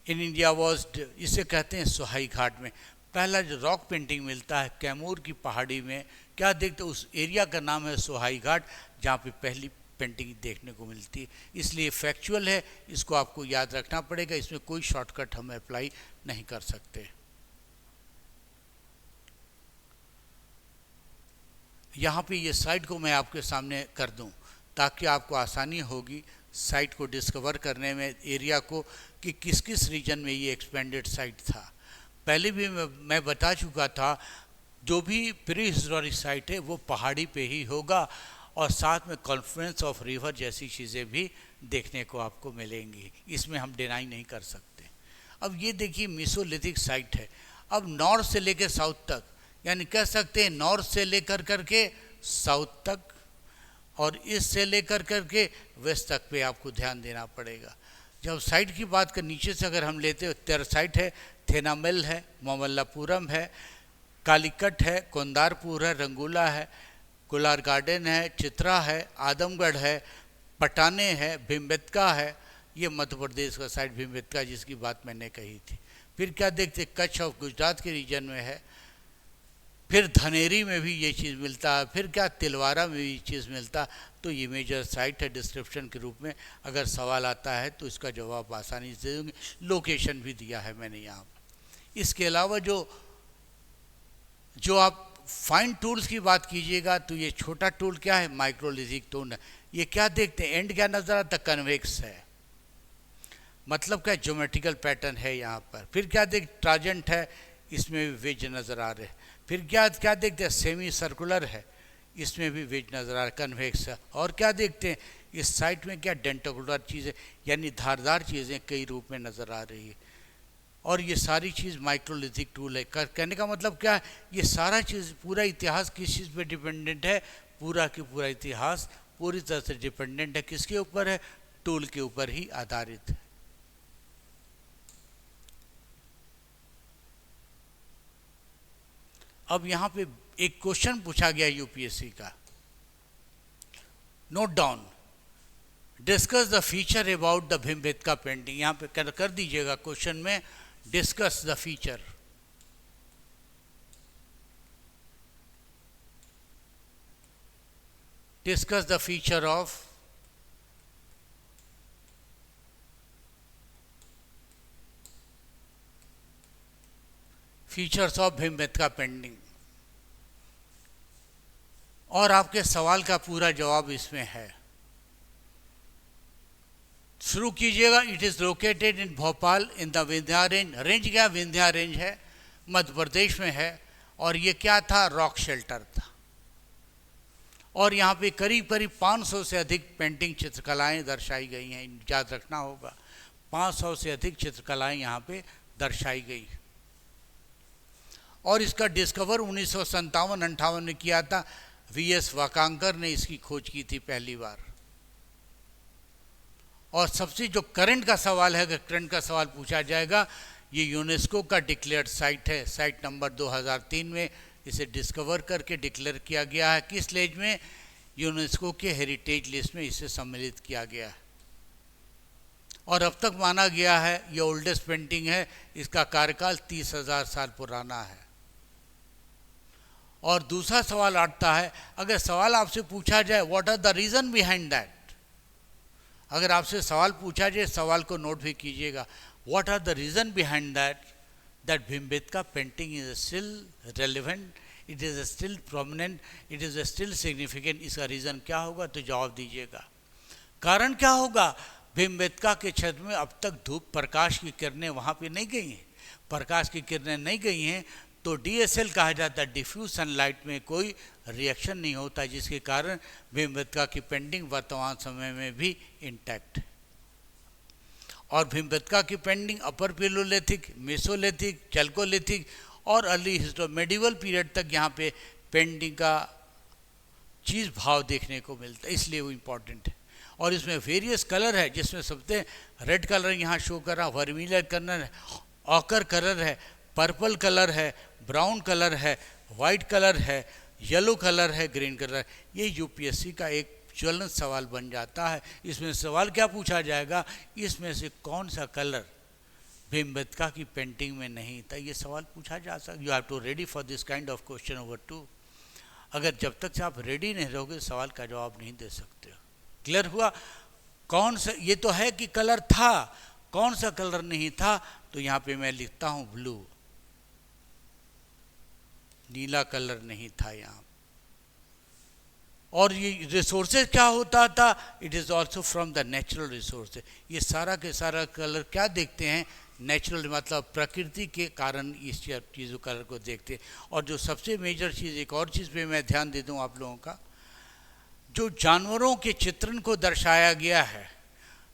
in India was, इसे कहते हैं सोहाई घाट में पहला जो रॉक पेंटिंग मिलता है कैमूर की पहाड़ी में। क्या देखते, उस एरिया का नाम है सोहाई घाट, जहाँ पे पहली पेंटिंग देखने को मिलती है। इसलिए फैक्चुअल है, इसको आपको याद रखना पड़ेगा, इसमें कोई शॉर्टकट हम अप्लाई नहीं कर सकते। यहाँ पे ये साइट को मैं आपके सामने कर दूं ताकि आपको आसानी होगी साइट को डिस्कवर करने में, एरिया को, कि किस किस रीजन में ये एक्सपेंडेड साइट था। पहले भी मैं बता चुका था, जो भी प्री हिस्टोरिक साइट है वो पहाड़ी पे ही होगा, और साथ में कॉन्फ्लुएंस ऑफ रिवर जैसी चीज़ें भी देखने को आपको मिलेंगी, इसमें हम डिनाई नहीं कर सकते। अब ये देखिए मेसोलिथिक साइट है। अब नॉर्थ से लेकर साउथ तक, यानी कह सकते हैं नॉर्थ से लेकर करके साउथ तक, और ईस्ट से लेकर करके वेस्ट तक पे आपको ध्यान देना पड़ेगा। जब साइट की बात कर, नीचे से अगर हम लेते हो, तेरह साइट है, थेनामेल है, मोमल्लापुरम है, कालीकट है, कोंदारपुर है, रंगूला है, कोलार गार्डन है, चित्रा है, आदमगढ़ है, पटाने है, भीमबेटका है। ये मध्य प्रदेश का साइट भीमबेटका जिसकी बात मैंने कही थी। फिर क्या देखते, कच्छ ऑफ गुजरात के रीजन में है। फिर धनेरी में भी ये चीज़ मिलता है। फिर क्या तिलवारा में भी ये चीज़ मिलता। तो ये मेजर साइट है डिस्क्रिप्शन के रूप में, अगर सवाल आता है तो इसका जवाब आसानी से देंगे। लोकेशन भी दिया है मैंने यहाँ पर। इसके अलावा जो आप फाइन टूल्स की बात कीजिएगा तो ये छोटा टूल क्या है? माइक्रोलिथिक टूल है। ये क्या देखते हैं, एंड क्या नज़र आता? कन्वेक्स है, मतलब क्या ज्योमेट्रिकल पैटर्न है यहाँ पर। फिर क्या देख, ट्राजेंट है, इसमें भी वेज नज़र आ रहे हैं। फिर क्या देखते हैं, सेमी सर्कुलर है, इसमें भी वेज नज़र आ रहा है, कन्वेक्स है। और क्या देखते हैं, इस साइट में क्या डेंटिकुलर चीज़ें, यानी धारदार चीज़ें कई रूप में नज़र आ रही है। और ये सारी चीज़ माइक्रोलिथिक टूल है। कहने का मतलब क्या है, ये सारा चीज़, पूरा इतिहास किस चीज़ पे डिपेंडेंट है? पूरा की पूरा इतिहास पूरी तरह से डिपेंडेंट है किसके ऊपर है? टूल के ऊपर ही आधारित है। अब यहाँ पे एक क्वेश्चन पूछा गया यूपीएससी का, note down, discuss the feature about the Bhimbetka painting. यहाँ पे कर दीजिएगा क्वेश्चन में, discuss the feature. Discuss the feature of features of Bhimbetka painting. और आपके सवाल का पूरा जवाब इसमें है। शुरू कीजिएगा। It is located in Bhopal in the Vindhya range. Range क्या? विंध्या रेंज है, मध्य प्रदेश में है। और ये क्या था? रॉक शेल्टर था। और यहाँ पे करीब करीब 500 से अधिक पेंटिंग चित्रकलाएं दर्शाई गई हैं, याद रखना होगा। 500 से अधिक चित्रकलाएं यहाँ पे दर्शाई गई। और इसका डिस्कवर 1957-58 में किया था। वीएस वाकांकर ने इसकी खोज की थी पहली बार। और सबसे जो करंट का सवाल है, अगर करंट का सवाल पूछा जाएगा, ये यूनेस्को का डिक्लेयर्ड साइट है। साइट नंबर 2003 में इसे डिस्कवर करके डिक्लेयर किया गया है। किस लिस्ट में? यूनेस्को के हेरिटेज लिस्ट में इसे सम्मिलित किया गया है। और अब तक माना गया है ये ओल्डेस्ट पेंटिंग है। इसका कार्यकाल 30,000 साल पुराना है। और दूसरा सवाल आता है, अगर सवाल आपसे पूछा जाए what are the reason behind that, अगर आपसे सवाल पूछा जाए, सवाल को नोट भी कीजिएगा, what are the reason behind that Bhimbetka painting is still relevant, it is still prominent, it is still significant, इसका रीजन क्या होगा? तो जवाब दीजिएगा। कारण क्या होगा? भीमबेटका के क्षेत्र में अब तक धूप प्रकाश की किरणें वहाँ पे नहीं गई हैं, प्रकाश की किरणें नहीं गई हैं, तो DSL कहा जाता है, डिफ्यूज सनलाइट में कोई रिएक्शन नहीं होता, जिसके कारण भीमबेटका की पेंटिंग वर्तमान समय में भी इंटैक्ट है। और भीमबेटका की पेंटिंग अपर पेलोलिथिक, मेसोलिथिक, चैल्कोलिथिक और अर्ली मेडिवल पीरियड तक यहाँ पे पेंटिंग का चीज़ भाव देखने को मिलता है, इसलिए वो इम्पॉर्टेंट है। और इसमें वेरियस कलर है, जिसमें सबसे रेड कलर यहाँ शो कर रहा, वर्मिलियर कलर है, ऑकर कलर है, पर्पल कलर है, ब्राउन कलर है, वाइट कलर है, येलो कलर है, ग्रीन कलर। ये यूपीएससी का एक ज्वलन सवाल बन जाता है। इसमें सवाल क्या पूछा जाएगा, इसमें से कौन सा कलर भीमबेटका की पेंटिंग में नहीं था, ये सवाल पूछा जा सकता। You have to ready for this kind of question over 2। अगर जब तक से आप रेडी नहीं रहोगे सवाल का जवाब नहीं दे सकते हो। क्लियर हुआ? कौन सा, ये तो है कि कलर था, कौन सा कलर नहीं था, तो यहाँ पे मैं लिखता हूँ ब्लू, नीला कलर नहीं था यहाँ। और ये रिसोर्सेज क्या होता था, it is also from the natural resources. ये सारा के सारा कलर क्या देखते हैं, नेचुरल, मतलब प्रकृति के कारण इस चीज़ों कलर को देखते हैं। और जो सबसे मेजर चीज़, एक और चीज़ पे मैं ध्यान दे दूँ आप लोगों का, जो जानवरों के चित्रण को दर्शाया गया है,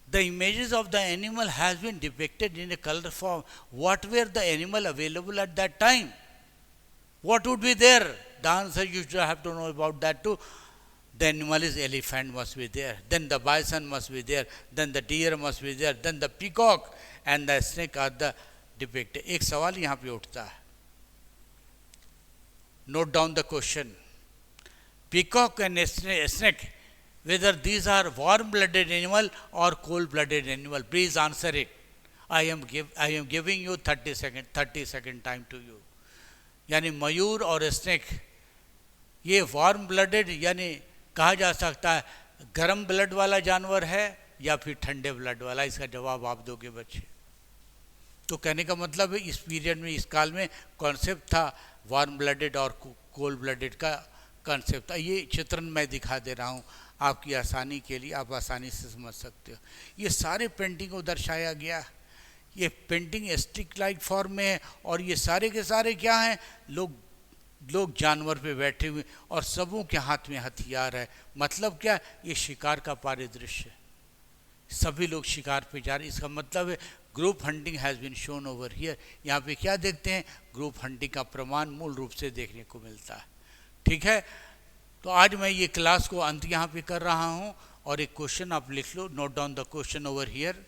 the images of the animal has been depicted in a colour form. What were the animal available at that time, what would be there? The answer you should have to know about that too. The animal is elephant must be there, then the bison must be there, then the deer must be there, then the peacock and the snake are the depicted. एक सवाल यहाँ पे उठता है, note down the question. Peacock and snake, whether these are warm-blooded animal or cold-blooded animal, please answer it. I am giving you 30 second time to you. यानी मयूर और snake ये warm blooded, यानी कहा जा सकता है गर्म ब्लड वाला जानवर है या फिर ठंडे ब्लड वाला, इसका जवाब आप दोगे बच्चे। तो कहने का मतलब है इस पीरियड में, इस काल में कॉन्सेप्ट था वार्म ब्लडेड और कोल्ड ब्लडेड का कॉन्सेप्ट था। ये चित्रण मैं दिखा दे रहा हूँ आपकी आसानी के लिए, आप आसानी से समझ सकते हो। ये सारे पेंटिंग को दर्शाया गया, ये पेंटिंग स्टिक लाइक फॉर्म में है। और ये सारे के सारे क्या हैं, लोग जानवर पे बैठे हुए और सबों के हाथ में हथियार है। मतलब क्या, ये शिकार का परिदृश्य है, सभी लोग शिकार पे जा रहे। इसका मतलब है group hunting has been shown over here. यहाँ पे क्या देखते हैं, ग्रुप हंटिंग का प्रमाण मूल रूप से देखने को मिलता है। ठीक है, तो आज मैं ये क्लास को अंत यहाँ पे कर रहा हूँ। और एक क्वेश्चन आप लिख लो, note down the question over here,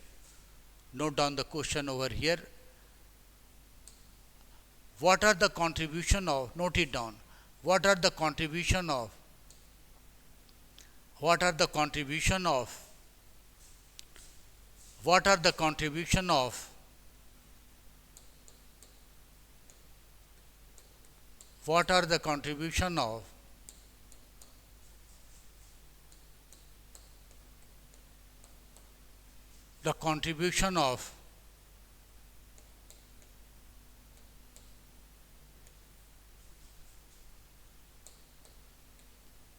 note down the question over here. What are the contribution of, note it down, what are the contribution of, what are the contribution of, what are the contribution of what are the contribution of the contribution of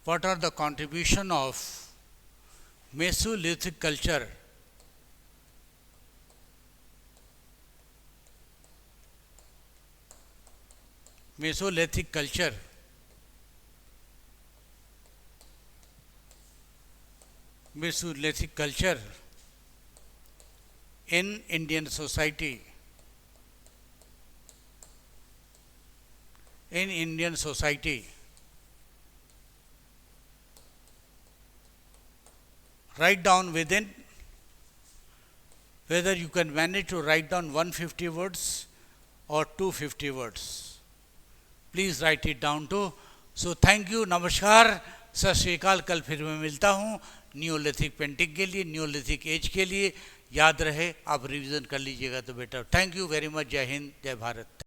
what are the contribution of Mesolithic culture Mesolithic culture Mesolithic culture in Indian society, in Indian society. Write down within, whether you can manage to write down 150 words or 250 words. Please write it down too. So thank you, नमस्कार, सत श्री अकाल। कल फिर मैं मिलता हूँ Neolithic painting के लिए, न्यूलिथिक एज के लिए। याद रहे, आप रिवीजन कर लीजिएगा तो better. Thank you very much. जय हिंद, जय भारत।